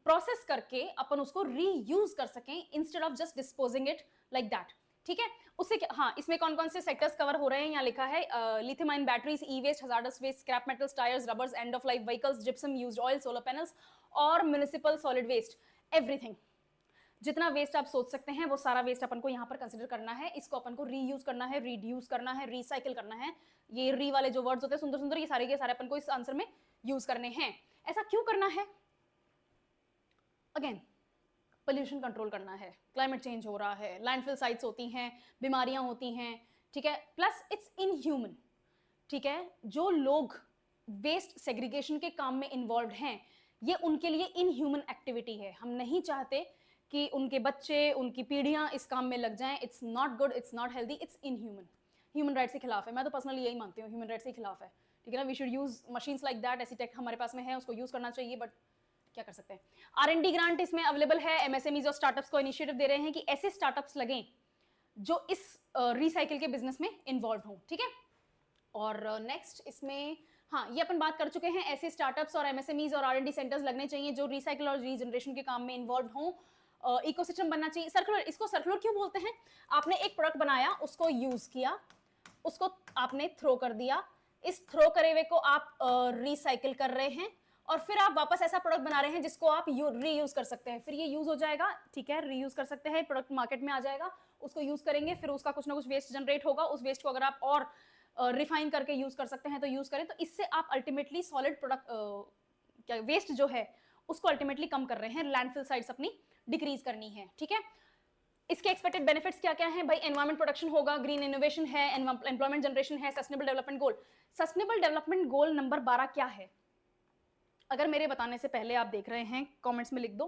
प्रोसेस करके अपन उसको रीयूज कर सकें instead of just disposing it like that, ठीक है। उससे हाँ, इसमें कौन कौन से सेक्टर्स कवर हो रहे हैं यहाँ लिखा है, lithium ion batteries, e waste, hazardous waste, scrap metals, tyres, rubbers, end of life vehicles, gypsum, used oil, solar panels और म्युनिसिपल सॉलिड वेस्ट, एवरीथिंग। जितना वेस्ट आप सोच सकते हैं वो सारा वेस्ट अपन को यहाँ पर कंसिडर करना है, इसको अपन को रीयूज करना है, रिड्यूस करना है, रिसाइकिल करना है। ये री वाले जो वर्ड्स होते हैं सुंदर सुंदर, ये सारे के सारे अपन को इस आंसर में यूज करने हैं। ऐसा क्यों करना है? अगेन, पोल्यूशन कंट्रोल करना है, क्लाइमेट चेंज हो रहा है, लैंडफिल साइट्स होती हैं, बीमारियां होती हैं, ठीक है, प्लस इट्स इनह्यूमन, ठीक है। जो लोग वेस्ट सेग्रीगेशन के काम में इन्वॉल्व हैं, ये उनके लिए इनह्यूमन एक्टिविटी है। हम नहीं चाहते कि उनके बच्चे, उनकी पीढ़ियां इस काम में लग जाएं। It's not good, it's not healthy, it's inhuman, human rights के खिलाफ है। मैं तो पर्सनली यही मानती हूँ, ह्यूमन राइट्स के खिलाफ है, ठीक है ना। We should use machines like that, ऐसी टेक हमारे पास में है, उसको यूज करना चाहिए, बट क्या कर सकते हैं। R&D ग्रांट इसमें अवेलेबल है, MSMEs और स्टार्टअप्स को इनिशिएटिव दे रहे हैं कि ऐसे स्टार्टअप्स लगें जो इस रिसाइकिल के बिजनेस में इन्वॉल्व हों, ठीक है। और नेक्स्ट इसमें हाँ, ये अपन बात कर चुके हैं, ऐसे स्टार्टअप्स और MSMEs और R&D सेंटर्स लगने चाहिए जो रिसाइकिल और रीजनरेशन के काम में इन्वॉल्व हों। इकोसिस्टम बनना चाहिए सर्कुलर। इसको सर्कुलर क्यों बोलते हैं? आपने एक प्रोडक्ट बनाया, उसको यूज किया, उसको आपने थ्रो कर दिया, इस थ्रो करे हुए को आप रिसाइकिल कर रहे हैं और फिर आप वापस ऐसा प्रोडक्ट बना रहे हैं जिसको आप रीयूज कर सकते हैं, फिर ये यूज हो जाएगा, ठीक है, रीयूज कर सकते हैं, प्रोडक्ट मार्केट में आ जाएगा, उसको यूज करेंगे, फिर उसका कुछ ना कुछ वेस्ट जनरेट होगा, उस वेस्ट को अगर आप और रिफाइन करके यूज कर सकते हैं तो यूज करें, तो इससे आप अल्टीमेटली सॉलिड प्रोडक्ट क्या वेस्ट जो है उसको अल्टीमेटली कम कर रहे हैं, लैंडफिल साइट्स अपनी डिक्रीज करनी है, ठीक है। इसके एक्सपेक्टेड बेनिफिट्स क्या क्या हैं भाई? एनवायरमेंट प्रोटेक्शन होगा, ग्रीन इनोवेशन है, एम्प्लॉयमेंट जनरेशन है, sustainable development goal. Sustainable development goal number 12 क्या है? अगर मेरे बताने से पहले आप देख रहे हैं कमेंट्स में लिख दो,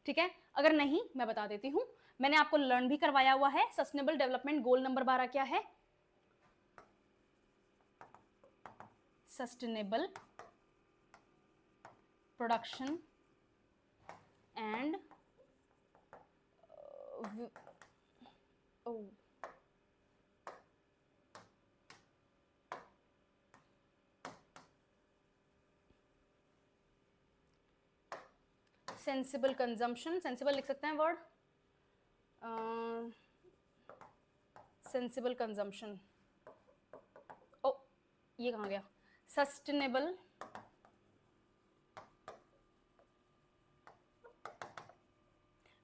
ठीक है, अगर नहीं मैं बता देती हूं, मैंने आपको लर्न भी करवाया हुआ है। सस्टेनेबल डेवलपमेंट गोल नंबर 12 क्या है? Sustainable production and sensible consumption, sensible लिख सकते हैं वर्ड, सेंसिबल कंजम्पशन, ओ ये कहाँ गया? Sustainable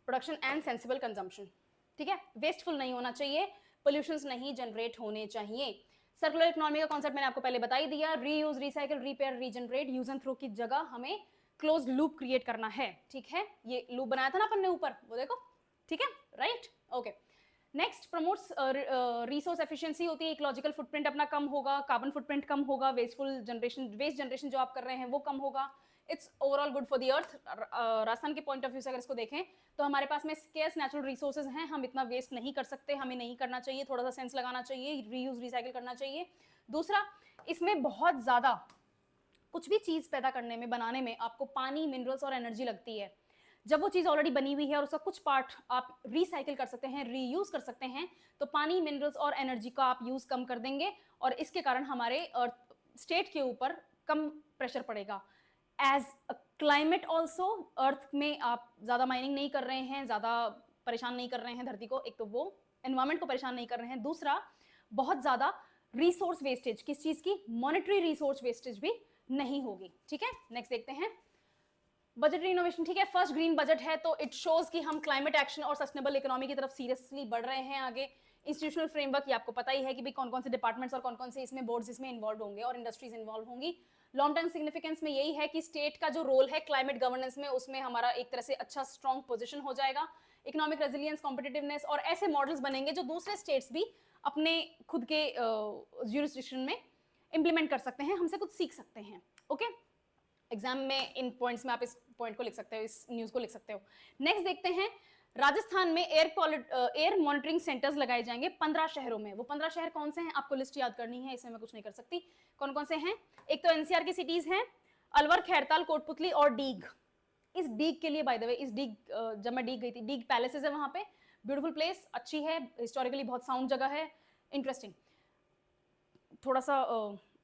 production and sensible consumption, ठीक है, वेस्टफुल नहीं होना चाहिए, पोल्यूशंस नहीं जनरेट होने चाहिए। सर्कुलर इकोनॉमी का कॉन्सेप्ट मैंने आपको पहले बता ही दिया, reuse, recycle, repair, regenerate, use and throw की जगह हमें क्लोज लूप क्रिएट करना है, ठीक है, ये लूप बनाया था ना अपन ने ऊपर, वो देखो, ठीक है, right, okay. Next promotes resource efficiency होती है, इकोलॉजिकल फुटप्रिंट अपना कम होगा, कार्बन फुटप्रिंट कम होगा, वेस्ट जनरेशन जो आप कर रहे हैं वो कम होगा, it's overall good for the earth. Rajasthan के पॉइंट ऑफ व्यू से अगर इसको देखें तो हमारे पास में स्केर्स नेचुरल रिसोर्सेज हैं, हम इतना वेस्ट नहीं कर सकते, हमें नहीं करना चाहिए, थोड़ा सा सेंस लगाना चाहिए, रीयूज रिसाइकिल करना चाहिए। दूसरा, इसमें बहुत ज़्यादा कुछ भी चीज़ पैदा करने में, बनाने में आपको पानी, मिनरल्स और एनर्जी लगती है। जब वो चीज़ ऑलरेडी बनी हुई है और उसका कुछ पार्ट आप रिसाइकिल कर सकते हैं, रीयूज कर सकते हैं, तो पानी, मिनरल्स और एनर्जी का आप यूज़ कम कर देंगे और इसके कारण हमारे अर्थ स्टेट के ऊपर कम प्रेशर पड़ेगा। एज अ क्लाइमेट ऑल्सो, अर्थ में आप ज़्यादा माइनिंग नहीं कर रहे हैं, ज़्यादा परेशान नहीं कर रहे हैं धरती को, एक तो वो एनवायरमेंट को परेशान नहीं कर रहे हैं, दूसरा बहुत ज़्यादा रिसोर्स वेस्टेज, किस चीज़ की? मॉनेटरी रिसोर्स वेस्टेज भी नहीं होगी, ठीक है। नेक्स्ट देखते हैं बजटरी इनोवेशन, ठीक है, फर्स्ट ग्रीन बजट है तो इट शोज कि हम क्लाइमेट एक्शन और सस्टेनेबल इकोनॉमी की तरफ सीरियसली बढ़ रहे हैं आगे। इंस्टीट्यूशनल फ्रेमवर्क, ये आपको पता ही है कि भाई कौन कौन से डिपार्टमेंट्स और कौन कौन से इसमें बोर्ड्स इसमें इन्वॉल्व होंगे और इंडस्ट्रीज इन्वॉल्व होंगी। लॉन्ग टर्म सिग्निफिकेंस में यही है कि स्टेट का जो रोल है क्लाइमेट गवर्नेंस में, उसमें हमारा एक तरह से अच्छा स्ट्रॉन्ग पोजीशन हो जाएगा। इकोनॉमिक रेजिलियंस, कॉम्पिटिटिवनेस और ऐसे मॉडल्स बनेंगे जो दूसरे स्टेट्स भी अपने खुद के ज्यूरिसडिक्शन में इंप्लीमेंट कर सकते हैं, हमसे कुछ सीख सकते हैं, ओके। एग्जाम में इन पॉइंट्स में आप इस पॉइंट को लिख सकते हो, इस न्यूज को लिख सकते हो। नेक्स्ट देखते हैं, राजस्थान में एयर मॉनिटरिंग सेंटर्स लगाए जाएंगे 15 शहरों में। वो 15 शहर कौन से हैं आपको लिस्ट याद करनी है, इसमें मैं कुछ नहीं कर सकती। कौन कौन से हैं? एक तो एनसीआर की सिटीज हैं, अलवर, खैरताल, कोटपुतली और डीग। इस डीग के लिए बाय द वे, इस डीग जब मैं डीग गई थी, डीग पैलेसेस है वहां पे, ब्यूटीफुल प्लेस, अच्छी है, हिस्टोरिकली बहुत साउंड जगह है, इंटरेस्टिंग। थोड़ा सा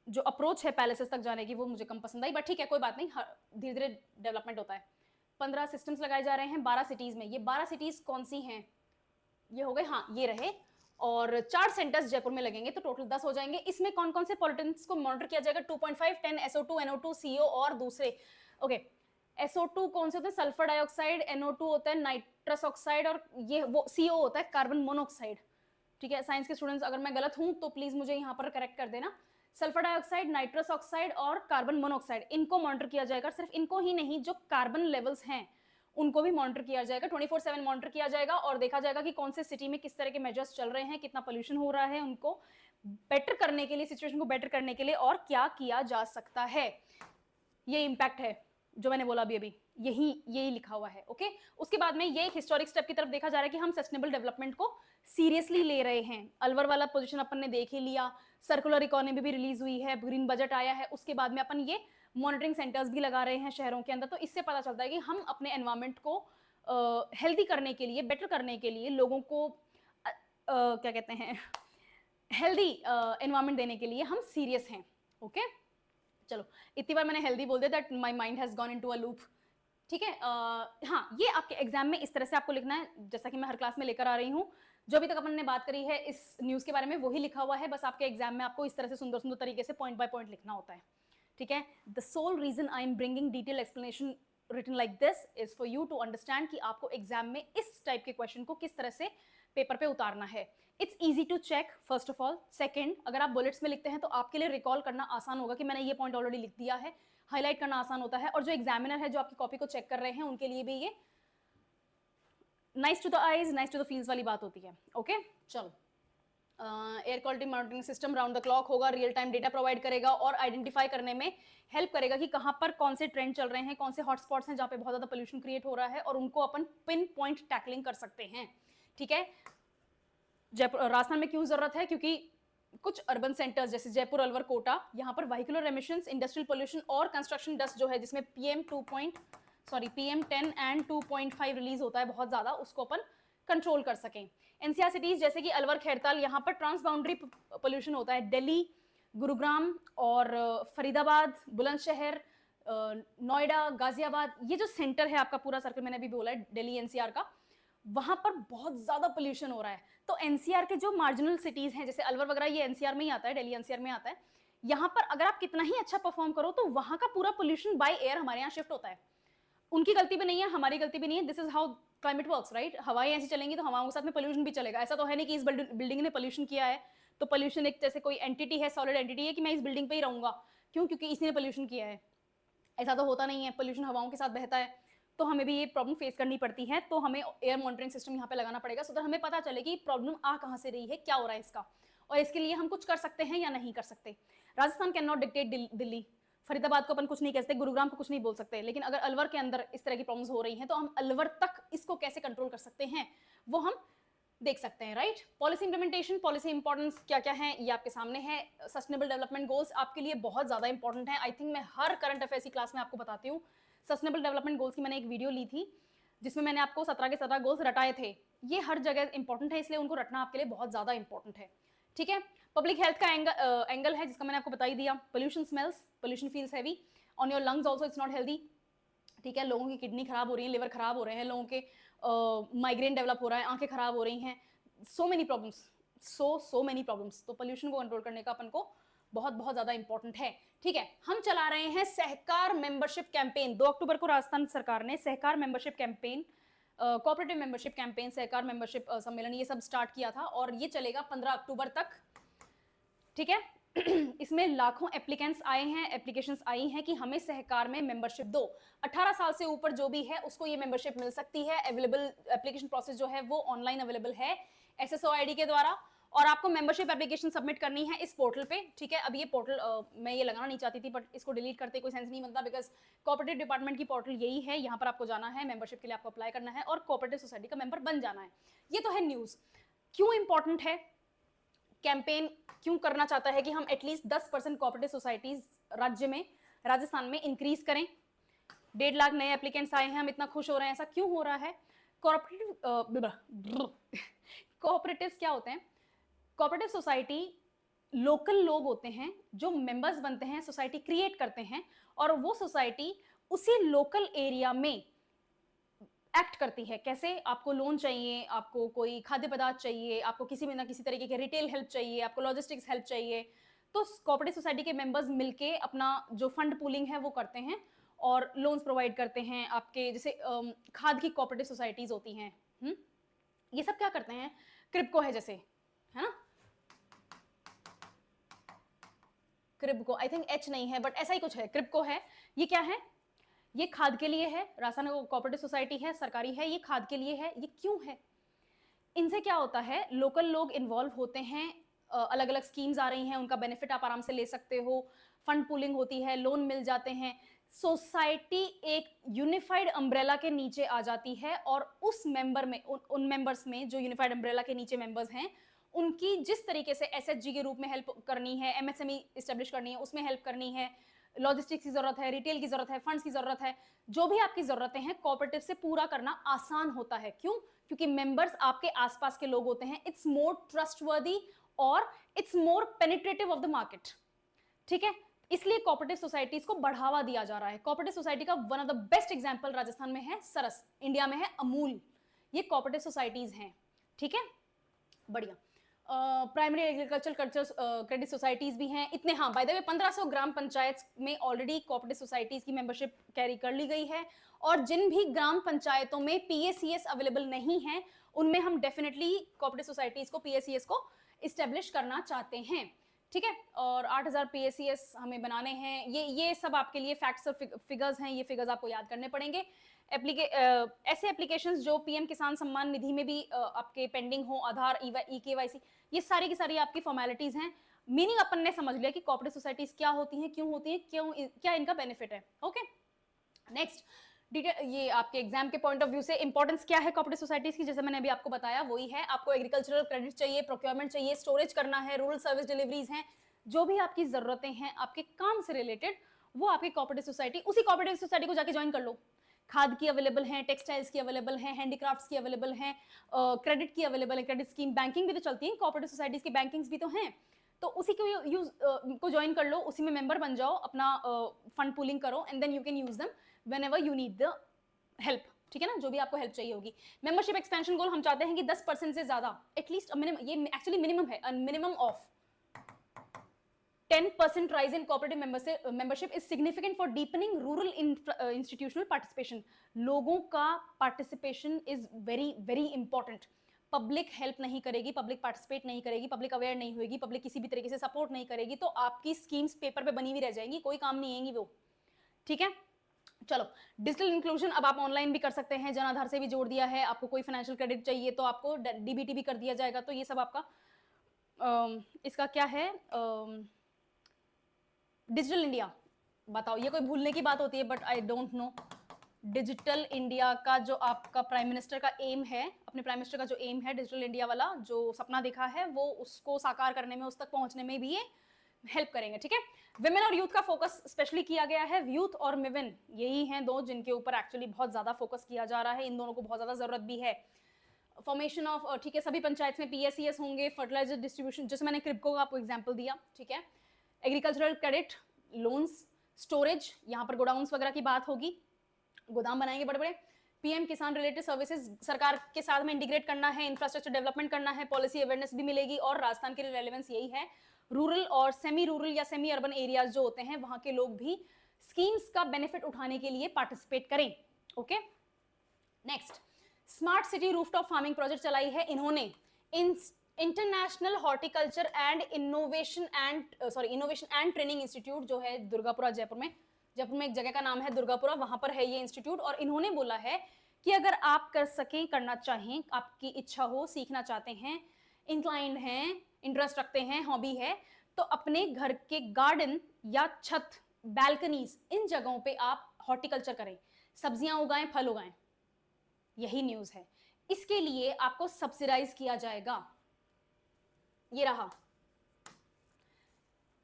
जो अप्रोच है पैलेसेस तक जाने की वो मुझे कम पसंद आई, बट ठीक है, कोई बात नहीं, धीरे धीरे डेवलपमेंट होता है। 15 सिस्टम्स लगाए जा रहे हैं 12 सिटीज में। ये 12 सिटीज कौन सी हैं? ये हो गए, हाँ ये रहे, और 4 सेंटर्स जयपुर में लगेंगे, तो टोटल 10 हो जाएंगे। इसमें कौन कौन से पॉल्यूटेंट्स को मॉनिटर किया जाएगा? 2.5, 10, SO2, NO2, CO और दूसरे, ओके। SO2 कौन से होते हैं? सल्फर डाइऑक्साइड, NO2 होता है नाइट्रस ऑक्साइड, और ये वो CO होता है कार्बन मोनोऑक्साइड, ठीक है। साइंस के स्टूडेंट्स अगर मैं गलत हूं तो प्लीज मुझे यहाँ पर करेक्ट कर देना। सल्फर डाइऑक्साइड, नाइट्रस ऑक्साइड और कार्बन मोनोऑक्साइड, इनको मॉनिटर किया जाएगा। सिर्फ इनको ही नहीं, जो कार्बन लेवल्स हैं उनको भी मॉनिटर किया जाएगा, 24/7 मॉनिटर किया जाएगा और देखा जाएगा कि कौन से सिटी में किस तरह के मेजर्स चल रहे हैं, कितना पोल्यूशन हो रहा है, उनको बेटर करने के लिए, सिचुएशन को बेटर करने के लिए और क्या किया जा सकता है। ये इंपैक्ट है जो मैंने बोला अभी यही लिखा हुआ है, ओके। उसके बाद में ये एक हिस्टोरिक स्टेप की तरफ देखा जा रहा है कि हम सस्टेनेबल डेवलपमेंट को सीरियसली ले रहे हैं। अलवर वाला पोजीशन अपन ने देख ही लिया, सर्कुलर इकोनॉमी भी रिलीज हुई है, ग्रीन बजट आया है, उसके बाद में अपन ये मॉनिटरिंग सेंटर्स भी लगा रहे हैं शहरों के अंदर। तो इससे पता चलता है कि हम अपने एनवायरमेंट को हेल्दी करने के लिए, बेटर करने के लिए, लोगों को क्या कहते हैं, हेल्दी एनवायरमेंट देने के लिए हम सीरियस हैं, ओके। चलो, इतनी बार मैंने हेल्दी बोल दिया that my mind has gone into a loop, ठीक है। हाँ, ये आपके एग्जाम में इस तरह से आपको लिखना है, जैसा कि मैं हर क्लास में लेकर आ रही हूँ। जो अभी तक अपन ने बात करी है इस न्यूज के बारे में वही लिखा हुआ है, बस आपके एग्जाम में आपको इस तरह से सुंदर सुंदर तरीके से पॉइंट बाय पॉइंट लिखना होता है, ठीक है। The sole reason I am bringing detail explanation written like this is for you to understand कि आपको एग्जाम में इस टाइप के क्वेश्चन को किस तरह से पेपर पे उतारना है। It's easy to check first of all. Second, अगर आप बुलेट्स में लिखते हैं तो आपके लिए रिकॉल करना आसान होगा कि मैंने ये पॉइंट ऑलरेडी लिख दिया है, हाईलाइट करना आसान होता है। और जो एग्जामिनर है, जो आपकी कॉपी को चेक कर रहे हैं, उनके लिए भी ये nice to the eyes, nice to the feels वाली बात होती है। ओके, चलो। Air quality monitoring system round the clock होगा, रियल टाइम डेटा प्रोवाइड करेगा और आइडेंटिफाई करने में हेल्प करेगा कि कहाँ पर कौन से ट्रेंड चल रहे हैं, कौन से हॉटस्पॉट्स हैं जहाँ पे बहुत ज़्यादा पोल्यूशन क्रिएट हो रहा है, और उनको अपन पिन पॉइंट टैकलिंग कर सकते हैं। ठीक है। जयपुर राजस्थान में क्यों जरूरत है? क्योंकि कुछ अर्बन सेंटर्स जैसे जयपुर, अलवर, कोटा, यहाँ पर व्हीकुलर एमिशंस, इंडस्ट्रियल पोल्यूशन और कंस्ट्रक्शन डस्ट जो है, जिसमें PM10 एंड 2.5 रिलीज होता है बहुत ज्यादा, उसको अपन कंट्रोल कर सकें। एनसीआर सिटीज जैसे कि अलवर, खैरताल, यहाँ पर ट्रांस बाउंड्री पोल्यूशन होता है। दिल्ली, गुरुग्राम और फरीदाबाद, बुलंदशहर, नोएडा, गाजियाबाद, ये जो सेंटर है आपका पूरा सर्कल, मैंने अभी बोला है दिल्ली एनसीआर का, वहां पर बहुत ज्यादा पोल्यूशन हो रहा है। तो एनसीआर के जो मार्जिनल सिटीज हैं जैसे अलवर वगैरह, ये एनसीआर में ही आता है, दिल्ली एनसीआर में आता है। यहाँ पर अगर आप कितना ही अच्छा परफॉर्म करो तो वहां का पूरा पोल्यूशन बाय एयर हमारे यहाँ शिफ्ट होता है। उनकी गलती भी नहीं है, हमारी गलती भी नहीं है। This is how climate works, right. हवाएं ऐसी चलेंगी तो हवाओं के साथ में पोल्यूशन भी चलेगा। ऐसा तो है नहीं कि इस बिल्डिंग ने पोल्यूशन किया है तो पोल्यूशन एक जैसे कोई एंटिटी है, सॉलिड एंटिटी है कि मैं इस बिल्डिंग पे ही रहूंगा, क्यों? क्योंकि इसी ने पोल्यूशन किया है। ऐसा तो होता नहीं है। पोल्यूशन हवाओं के साथ बहता है, तो हमें भी ये प्रॉब्लम फेस करनी पड़ती है। तो हमें एयर मॉनिटरिंग सिस्टम यहाँ पे लगाना पड़ेगा, सो दैट हमें पता चले कि प्रॉब्लम आ कहाँ से रही है, क्या हो रहा है इसका, और इसके लिए हम कुछ कर सकते हैं या नहीं कर सकते। Rajasthan can not dictate Delhi, Faridabad को अपन कुछ नहीं कह सकते, गुरुग्राम को कुछ नहीं बोल सकते, लेकिन अगर अलवर के अंदर इस तरह की प्रॉब्लम्स हो रही हैं तो हम अलवर तक इसको कैसे कंट्रोल कर सकते हैं वो हम देख सकते हैं, right. Policy implementation, policy importance क्या क्या है ये आपके सामने है। सस्टेनेबल डेवलपमेंट गोल्स आपके लिए बहुत ज्यादा इंपॉर्टेंट है। आई थिंक मैं हर करंट अफेयर्स की क्लास में आपको बताती हूँ। सस्टेनेबल डेवलपमेंट गोल्स की मैंने एक वीडियो ली थी जिसमें मैंने आपको 17 के 17 गोल्स रटाए थे। ये हर जगह इंपॉर्टेंट है, इसलिए उनको रटना आपके लिए बहुत ज्यादा इंपॉर्टेंट है। ठीक है। पब्लिक हेल्थ का एंगल है जिसका मैंने आपको बता ही दिया। Pollution smells, pollution feels heavy on your lungs also, it's not healthy. ठीक है। लोगों की किडनी खराब हो रही है, लिवर खराब हो रहे हैं, लोगों के माइग्रेन डेवलप हो रहा है, आंखें खराब हो रही हैं, so many problems, so many problems. तो पोल्यूशन को कंट्रोल करने का अपन को बहुत बहुत ज्यादा इंपॉर्टेंट है। ठीक है। हम चला रहे हैं सहकार मेंबरशिप कैंपेन। 2 अक्टूबर को राजस्थान सरकार ने Sahkar membership campaign, cooperative membership campaign, Sahkar membership सम्मेलन, ये सब स्टार्ट किया था और ये चलेगा 15 अक्टूबर तक। ठीक है। इसमें लाखों एप्लीकेंट्स आए हैं, एप्लीकेशंस आई हैं कि हमें सहकार में मेंबरशिप दो। 18 साल से ऊपर जो भी है उसको ये मेंबरशिप मिल सकती है। अवेलेबल एप्लीकेशन प्रोसेस जो है वो ऑनलाइन अवेलेबल है एसएसओ आईडी के द्वारा, और आपको मेंबरशिप एप्लीकेशन सबमिट करनी है इस पोर्टल पे। ठीक है। अब ये पोर्टल मैं ये लगाना नहीं चाहती थी, बट इसको डिलीट करते कोई सेंस नहीं बनता, बिकॉज कोऑपरेटिव डिपार्टमेंट की पोर्टल यही है। यहाँ पर आपको जाना है, मेंबरशिप के लिए आपको अप्लाई करना है और कोऑपरेटिव सोसाइटी का मेंबर बन जाना है। ये तो है न्यूज। क्यों इंपॉर्टेंट है कैंपेन, क्यों करना चाहता है कि हम एटलीस्ट 10% कोऑपरेटिव सोसाइटीज राज्य में, राजस्थान में इंक्रीज करें। 1.5 लाख नए एप्लीकेंट्स आए हैं, हम इतना खुश हो रहे हैं। ऐसा क्यों हो रहा है? कोऑपरेटिव्स क्या होते हैं? कोऑपरेटिव सोसाइटी लोकल लोग होते हैं जो मेंबर्स बनते हैं, सोसाइटी क्रिएट करते हैं, और वो सोसाइटी उसी लोकल एरिया में एक्ट करती है। कैसे? आपको लोन चाहिए, आपको कोई खाद्य पदार्थ चाहिए, आपको किसी में ना किसी तरीके के रिटेल हेल्प चाहिए, आपको लॉजिस्टिक्स हेल्प चाहिए, तो कोऑपरेटिव सोसाइटी के मेंबर्स मिलके अपना जो फंड पूलिंग है वो करते हैं और लोन्स प्रोवाइड करते हैं। आपके जैसे खाद की कोऑपरेटिव सोसाइटीज होती हैं, ये सब क्या करते हैं? क्रिप्को है जैसे, है ना, क्रिप्को, आई थिंक एच नहीं है बट ऐसा ही कुछ है, क्रिप्को है। ये क्या है? ये खाद के लिए है। राजस्थान कोऑपरेटिव सोसाइटी है, सरकारी है, ये खाद के लिए है। ये क्यों है? इनसे क्या होता है, लोकल लोग इन्वॉल्व होते हैं, अलग अलग स्कीम्स आ रही हैं, उनका बेनिफिट आप आराम से ले सकते हो, फंड पूलिंग होती है, लोन मिल जाते हैं, सोसाइटी एक यूनिफाइड अम्ब्रेला के नीचे आ जाती है, और उस मेंबर में, उन मेंबर्स में जो यूनिफाइड अम्ब्रेला के नीचे मेंबर्स हैं, उनकी जिस तरीके से एसएचजी के रूप में हेल्प करनी है, एमएसएमई इस्टेब्लिश करनी है, उसमें हेल्प करनी है, लॉजिस्टिक्स की जरूरत है, रिटेल की जरूरत है, फंड्स की जरूरत है, जो भी आपकी जरूरतें हैं कोऑपरेटिव से पूरा करना आसान होता है। क्यों? क्योंकि मेंबर्स आपके आसपास के लोग होते हैं। इट्स मोर ट्रस्टवर्दी और it's more penetrative of the market. ठीक है। इसलिए कोऑपरेटिव सोसाइटीज को बढ़ावा दिया जा रहा है। कोऑपरेटिव सोसाइटी का one of the best example Rajasthan में है सरस, इंडिया में है अमूल। ये कोऑपरेटिव सोसाइटीज हैं। ठीक है, बढ़िया। प्राइमरी एग्रीकल्चर क्रेडिट सोसाइटीज भी हैं इतने। हाँ, बाय द वे 1500 ग्राम पंचायत में ऑलरेडी कोऑपरेटिव सोसाइटीज की मेंबरशिप कैरी कर ली गई है, और जिन भी ग्राम पंचायतों में पीएसीएस अवेलेबल नहीं है उनमें हम डेफिनेटली कोऑपरेटिव सोसाइटीज को, पीएसीएस को इस्टेब्लिश करना चाहते हैं, ठीक है। और 8000 पीएसीएस हमें बनाने हैं। ये सब आपके लिए फैक्ट्स और फिगर्स हैं, ये फिगर्स आपको याद करने पड़ेंगे। ऐसे एप्लीकेशंस जो पीएम किसान सम्मान निधि में भी आपके पेंडिंग हो, आधार, ई-केवाईसी, ये सारी की सारी आपकी फॉर्मेलिटीज हैं। मीनिंग अपन ने समझ लिया कि कोऑपरेटिव सोसाइटीज क्या होती हैं, क्यों होती हैं, क्या इनका बेनिफिट है। ओके, नेक्स्ट डिटेल, ये आपके एग्जाम के पॉइंट ऑफ व्यू से इंपॉर्टेंस क्या है कोऑपरेटिव सोसाइटीज की, जैसे मैंने अभी आपको बताया वही है। आपको एग्रीकल्चरल क्रेडिट चाहिए, प्रोक्योरमेंट चाहिए, स्टोरेज करना है, रूरल सर्विस डिलीवरीज हैं, जो भी आपकी जरूरतें हैं आपके काम से रिलेटेड, वो आपकी कोऑपरेटिव सोसाइटी, उसी कोऑपरेटिव सोसाइटी को जाके ज्वाइन कर लो। खाद की अवेलेबल है, टेक्सटाइल्स की अवेलेबल है, हैंडीक्राफ्ट्स की अवेलेबल है, क्रेडिट की अवेलेबल है, क्रेडिट स्कीम, बैंकिंग भी तो चलती है कोऑपरेटिव सोसाइटीज की, बैंकिंग्स भी तो हैं। तो उसी को यूज को ज्वाइन कर लो, उसी में मेंबर बन जाओ, अपना फंड पूलिंग करो, and then you can use them whenever you need the help, ठीक है ना, जो भी आपको हेल्प चाहिए होगी। मेंबरशिप एक्सपेंशन गोल हम चाहते हैं कि 10% से ज्यादा, एटलीस्ट ये एक्चुअली मिनिमम है, minimum of 10% rise in cooperative membership is significant for deepening rural institutional participation. लोगों का participation is very very important. Public help नहीं करेगी, पब्लिक पार्टिसिपेट नहीं करेगी, पब्लिक अवेयर नहीं होगी, पब्लिक किसी भी तरीके से सपोर्ट नहीं करेगी, तो आपकी स्कीम्स पेपर पे बनी हुई रह जाएंगी, कोई काम नहीं आएंगी वो, ठीक है। चलो, डिजिटल इंक्लूजन अब आप ऑनलाइन भी कर सकते हैं, जन आधार से भी जोड़ दिया है। आपको कोई फाइनेंशियल क्रेडिट चाहिए तो आपको डीबीटी भी कर दिया जाएगा। तो ये सब आपका इसका क्या है, डिजिटल इंडिया, बताओ ये कोई भूलने की बात होती है, but I don't no. Digital India का जो आपका प्राइम मिनिस्टर का एम है, अपने प्राइम मिनिस्टर का जो एम है डिजिटल इंडिया वाला, जो सपना देखा है, वो उसको साकार करने में, उस तक पहुंचने में भी ये हेल्प करेंगे, ठीक है। विमेन और यूथ का फोकस स्पेशली किया गया है। यूथ और विमेन यही हैं दो जिनके ऊपर एक्चुअली बहुत ज्यादा फोकस किया जा रहा है, इन दोनों को बहुत ज्यादा जरूरत भी है। फॉर्मेशन ऑफ, ठीक है, सभी पंचायत में पीएसीएस होंगे, फर्टिलाइजर डिस्ट्रीब्यूशन, जैसे मैंने क्रिप्को का आपको एग्जांपल दिया, ठीक है। एग्रीकल्चरल क्रेडिट, लोन्स, स्टोरेज, यहाँ पर गोडाउन्स वगैरह की बात होगी, गोदाम बनाएंगे बड़े बड़े। पीएम किसान रिलेटेड सर्विसेज सरकार के साथ में इंटीग्रेट करना है, इंफ्रास्ट्रक्चर डेवलपमेंट करना है, पॉलिसी अवेयरनेस भी मिलेगी, और राजस्थान के लिए रेलेवेंस यही है, रूरल और सेमी रूरल या सेमी अर्बन एरियाज जो होते हैं वहां के लोग भी स्कीम्स का बेनिफिट उठाने के लिए पार्टिसिपेट करें। Okay, next, smart city rooftop farming project चलाई है इन्होंने, international horticulture and innovation and training institute जो है दुर्गापुरा, जयपुर में एक जगह का नाम है दुर्गापुरा, वहां पर है ये इंस्टीट्यूट। और इन्होंने बोला है कि अगर आप कर सकें, करना चाहें, आपकी इच्छा हो, सीखना चाहते हैं, इंक्लाइंड हैं, इंटरेस्ट रखते हैं, हॉबी है, तो अपने घर के गार्डन या छत, बैल्कनीज, इन जगहों पे आप हॉर्टिकल्चर करें, सब्जियां उगाएं, फल उगाएं। यही न्यूज है। इसके लिए आपको सब्सिडाइज किया जाएगा, ये रहा,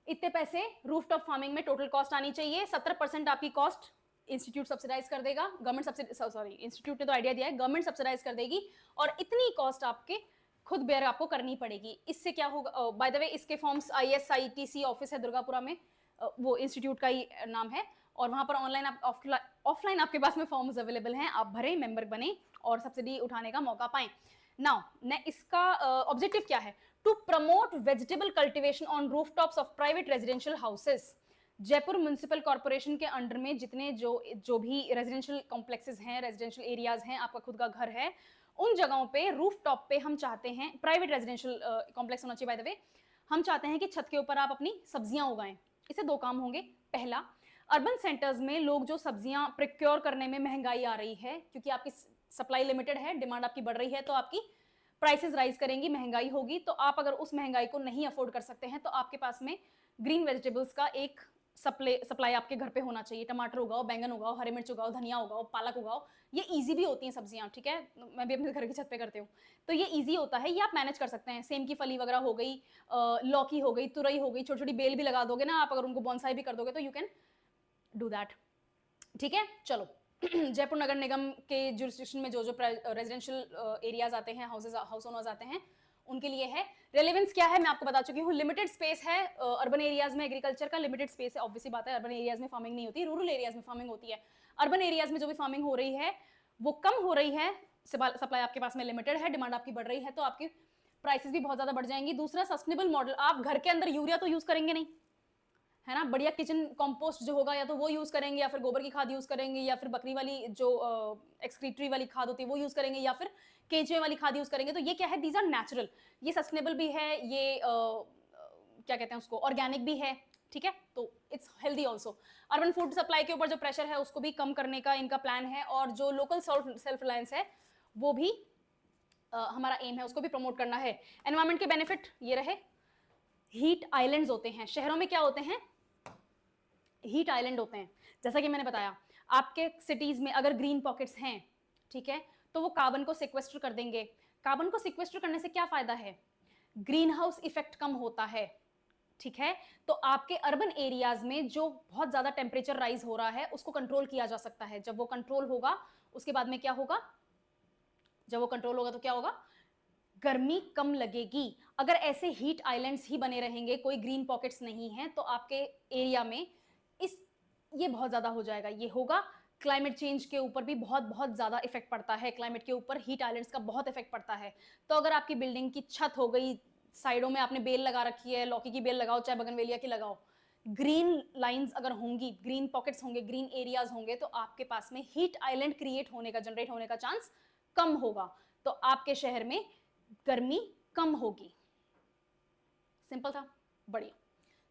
इतने पैसे रूफटॉप फार्मिंग में टोटल कॉस्ट आनी चाहिए। 70% आपकी कॉस्ट इंस्टीट्यूट सब्सिडाइज कर देगा, इंस्टीट्यूट ने तो आइडिया दिया है, गवर्नमेंट सब्सिडाइज कर देगी, और इतनी कॉस्ट आपके खुद बेयर आपको करनी पड़ेगी। इससे क्या होगा, बाय द वे इसके फॉर्म्स ISITC ऑफिस है दुर्गापुरा में, वो इंस्टीट्यूट का ही नाम है, और वहां पर ऑनलाइन ऑफलाइन आपके पास में फॉर्म्स अवेलेबल हैं, आप भरें, मेंबर बने और सब्सिडी उठाने का मौका पाएं। नाउ इसका ऑब्जेक्टिव क्या है, to promote vegetable cultivation on rooftops of private residential houses. Jaipur municipal corporation के अंडर में जितने जो भी रेजिडेंशियल कॉम्प्लेक्सेस हैं, रेजिडेंशियल एरियाज हैं, आपका खुद का घर है, उन जगहों पे रूफटॉप पे हम चाहते हैं, प्राइवेट रेजिडेंशियल कॉम्प्लेक्स होना चाहिए बाय द वे, हम चाहते हैं कि छत के ऊपर आप अपनी सब्जियां उगाएं। इससे दो काम होंगे, पहला, अर्बन सेंटर्स में लोग जो सब्जियां प्रिक्योर करने में महंगाई आ रही है, क्योंकि आपकी सप्लाई लिमिटेड है, डिमांड आपकी बढ़ रही है, तो आपकी प्राइसेस राइज करेंगी, महंगाई होगी, तो आप अगर उस महंगाई को नहीं अफोर्ड कर सकते हैं तो आपके पास में ग्रीन वेजिटेबल्स का एक सप्लाई आपके घर पे होना चाहिए। टमाटर उगाओ, बैंगन उगाओ, हरी मिर्च उगाओ, धनिया उगाओ, पालक उगाओ, ये इजी भी होती हैं सब्जियां, ठीक है, मैं भी अपने घर की छत पे करती हूँ, तो ये इजी होता है, ये आप मैनेज कर सकते हैं। सेम की फली वगैरह हो गई, लौकी हो गई, तुरई हो गई, छोटी छोटी बेल भी लगा दोगे ना आप, अगर उनको बोनसाई भी कर दोगे तो यू कैन डू दैट, ठीक है। चलो, जयपुर नगर निगम के जुरिस्डिक्शन में जो रेजिडेंशियल एरियाज आते हैं, हाउस ओनर्स आते हैं, उनके लिए है। रेलेवेंस क्या है मैं आपको बता चुकी हूँ, लिमिटेड स्पेस है अर्बन एरियाज में, एग्रीकल्चर का लिमिटेड स्पेस है, ऑब्वियसली बात है, अर्बन एरियाज में फार्मिंग नहीं होती, रूरल एरियाज में फार्मिंग होती है। अर्बन एरियाज में जो भी फार्मिंग हो रही है वो कम हो रही है, सप्लाई आपके पास में लिमिटेड है, डिमांड आपकी बढ़ रही है, तो आपकी प्राइसेस भी बहुत ज्यादा बढ़ जाएंगी। दूसरा सस्टेनेबल मॉडल, आप घर के अंदर यूरिया तो यूज करेंगे नहीं, है ना, बढ़िया किचन कंपोस्ट जो होगा या तो वो यूज करेंगे, या फिर गोबर की खाद यूज करेंगे, या फिर बकरी वाली जो एक्सक्रीटरी वाली खाद होती है वो यूज करेंगे, या फिर केंचुए वाली खाद यूज करेंगे। तो ये क्या है, दीज आर नेचुरल, ये सस्टेनेबल भी है, ये क्या कहते हैं उसको, ऑर्गेनिक भी है, ठीक है, तो it's healthy also. Urban food supply के ऊपर जो प्रेशर है उसको भी कम करने का इनका प्लान है, और जो लोकल सेल्फ रिलायंस है वो भी हमारा एम है, उसको भी प्रमोट करना है। एनवायरमेंट के बेनिफिट ये रहे, हीट आइलैंड्स होते हैं शहरों में, क्या होते हैं, हीट आइलैंड होते हैं। जैसा कि मैंने बताया, आपके सिटीज में अगर ग्रीन पॉकेट्स हैं, ठीक है, तो वो कार्बन को सिक्वेस्टर कर देंगे। कार्बन को सिक्वेस्टर करने से क्या फायदा है, ग्रीन हाउस इफेक्ट कम होता है, ठीक है, तो आपके अर्बन एरियाज में जो बहुत ज्यादा टेम्परेचर राइज हो रहा है उसको कंट्रोल किया जा सकता है। जब वो कंट्रोल होगा उसके बाद में क्या होगा, जब वो कंट्रोल होगा तो क्या होगा, गर्मी कम लगेगी। अगर ऐसे हीट आइलैंड्स ही बने रहेंगे, कोई ग्रीन पॉकेट्स नहीं है, तो आपके एरिया में ये बहुत ज्यादा हो जाएगा, ये होगा। क्लाइमेट चेंज के ऊपर भी बहुत बहुत ज्यादा इफेक्ट पड़ता है, क्लाइमेट के ऊपर हीट आइलैंड्स का बहुत इफेक्ट पड़ता है। तो अगर आपकी बिल्डिंग की छत हो गई, साइडों में आपने बेल लगा रखी है, लौकी की बेल लगाओ चाहे बगनवेलिया की लगाओ, ग्रीन लाइंस अगर होंगी, ग्रीन पॉकेट्स होंगे, ग्रीन एरियाज होंगे, तो आपके पास में हीट आइलैंड क्रिएट होने का, जनरेट होने का चांस कम होगा, तो आपके शहर में गर्मी कम होगी। सिंपल था, बढ़िया।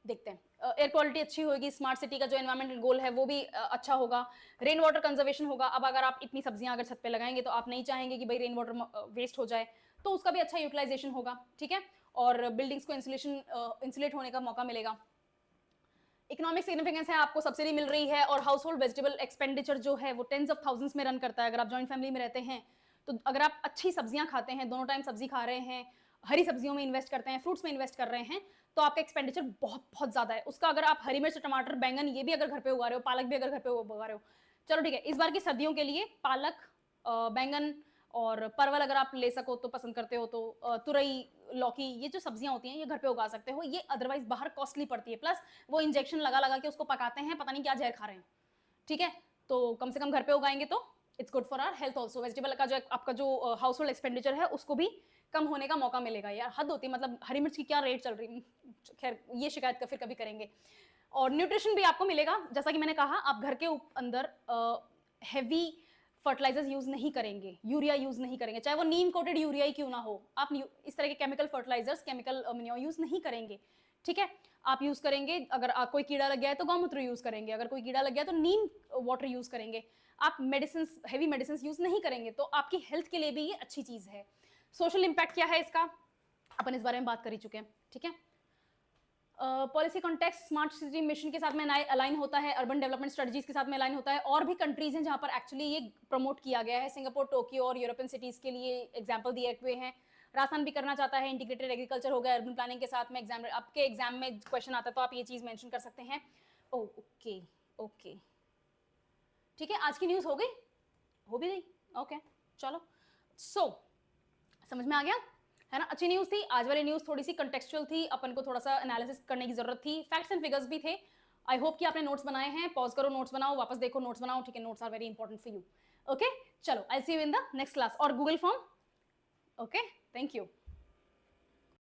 देखते हैं, एयर क्वालिटी अच्छी होगी, स्मार्ट सिटी का जो एनवायरमेंटल गोल है वो भी अच्छा होगा, रेन वाटर कंजर्वेशन होगा। अब अगर आप इतनी सब्जियां अगर छत पे लगाएंगे तो आप नहीं चाहेंगे कि भाई रेन वाटर वेस्ट हो जाए, तो उसका भी अच्छा यूटिलाइजेशन होगा, ठीक है, और बिल्डिंग्स को इंसुलेट होने का मौका मिलेगा। इकोनॉमिक सिग्निफिकेंस है, आपको सब्सिडी मिल रही है, और हाउस होल्ड वेजिटेबल एक्सपेंडिचर जो है वो टेंस ऑफ थाउजेंड्स में रन करता है। अगर आप जॉइंट फैमिली में रहते हैं तो अगर आप अच्छी सब्जियां खाते हैं, दोनों टाइम सब्जी खा रहे हैं, हरी सब्जियों में इन्वेस्ट करते हैं, फ्रूट्स में इन्वेस्ट कर रहे हैं, तो आपका एक्सपेंडिचर बहुत बहुत ज्यादा है उसका। अगर आप हरी मिर्च, टमाटर, बैंगन ये भी अगर घर पे उगा रहे हो, पालक भी अगर घर पे उगा रहे हो, चलो ठीक है, इस बार की सर्दियों के लिए पालक, बैंगन और परवल अगर आप ले सको तो पसंद करते हो तो तुरई, लौकी, ये जो सब्जियां होती हैं ये घर पे उगा सकते हो। ये अदरवाइज बाहर कॉस्टली पड़ती है, प्लस वो इंजेक्शन लगा लगा के उसको पकाते हैं, पता नहीं क्या जहर खा रहे हैं, ठीक है, तो कम से कम घर पे उगाएंगे तो it's good for our health also. Vegetable का जो आपका जो हाउस होल्ड एक्सपेंडिचर है उसको भी कम होने का मौका मिलेगा। यार हद होती है, मतलब हरी मिर्च की क्या रेट चल रही, खैर ये शिकायत का फिर कभी करेंगे। और न्यूट्रिशन भी आपको मिलेगा, जैसा कि मैंने कहा, आप घर के अंदर हैवी फर्टिलाइजर्स यूज नहीं करेंगे, यूरिया यूज नहीं करेंगे, चाहे वो नीम कोटेड यूरिया ही क्यों ना हो, आप इस तरह के chemical fertilisers, chemical manure use नहीं करेंगे, ठीक है। आप यूज करेंगे, अगर कोई कीड़ा लग गया है तो गौमूत्र यूज करेंगे, अगर कोई कीड़ा लग गया है तो नीम वाटर यूज करेंगे। आप मेडिसिन, हैवी मेडिसिन यूज नहीं करेंगे, तो आपकी हेल्थ के लिए भी ये अच्छी चीज है। सोशल इंपैक्ट क्या है इसका, अपन इस बारे में बात कर ही चुके हैं, ठीक है। Policy context smart city mission के साथ में अलाइन होता है, अर्बन डेवलपमेंट स्ट्रेटजीज के साथ में अलाइन होता है। और भी कंट्रीज हैं जहां पर एक्चुअली ये प्रमोट किया गया है, सिंगापुर, टोक्यो और यूरोपियन सिटीज के लिए एग्जाम्पल दिए हुए हैं। राजस्थान भी करना चाहता है, इंटीग्रेटेड एग्रीकल्चर हो गया अर्बन प्लानिंग के साथ में। एग्जाम, आपके एग्जाम में क्वेश्चन आता है तो आप ये चीज मेंशन कर सकते हैं। ओके ओके, ठीक है, आज की न्यूज हो गई, हो भी गई, ओके चलो। समझ में आ गया है ना, अच्छी न्यूज थी आज वाली न्यूज, थोड़ी सी कंटेक्चुअल थी, अपन को थोड़ा सा एनालिसिस करने की जरूरत थी, फैक्ट्स एंड फिगर्स भी थे। आई होप कि आपने नोट्स बनाए हैं, पॉज करो, नोट्स बनाओ, वापस देखो, नोट्स बनाओ, ठीक है, notes are very important for you. Okay चलो, I see you in the next class, और Google form, okay, thank you.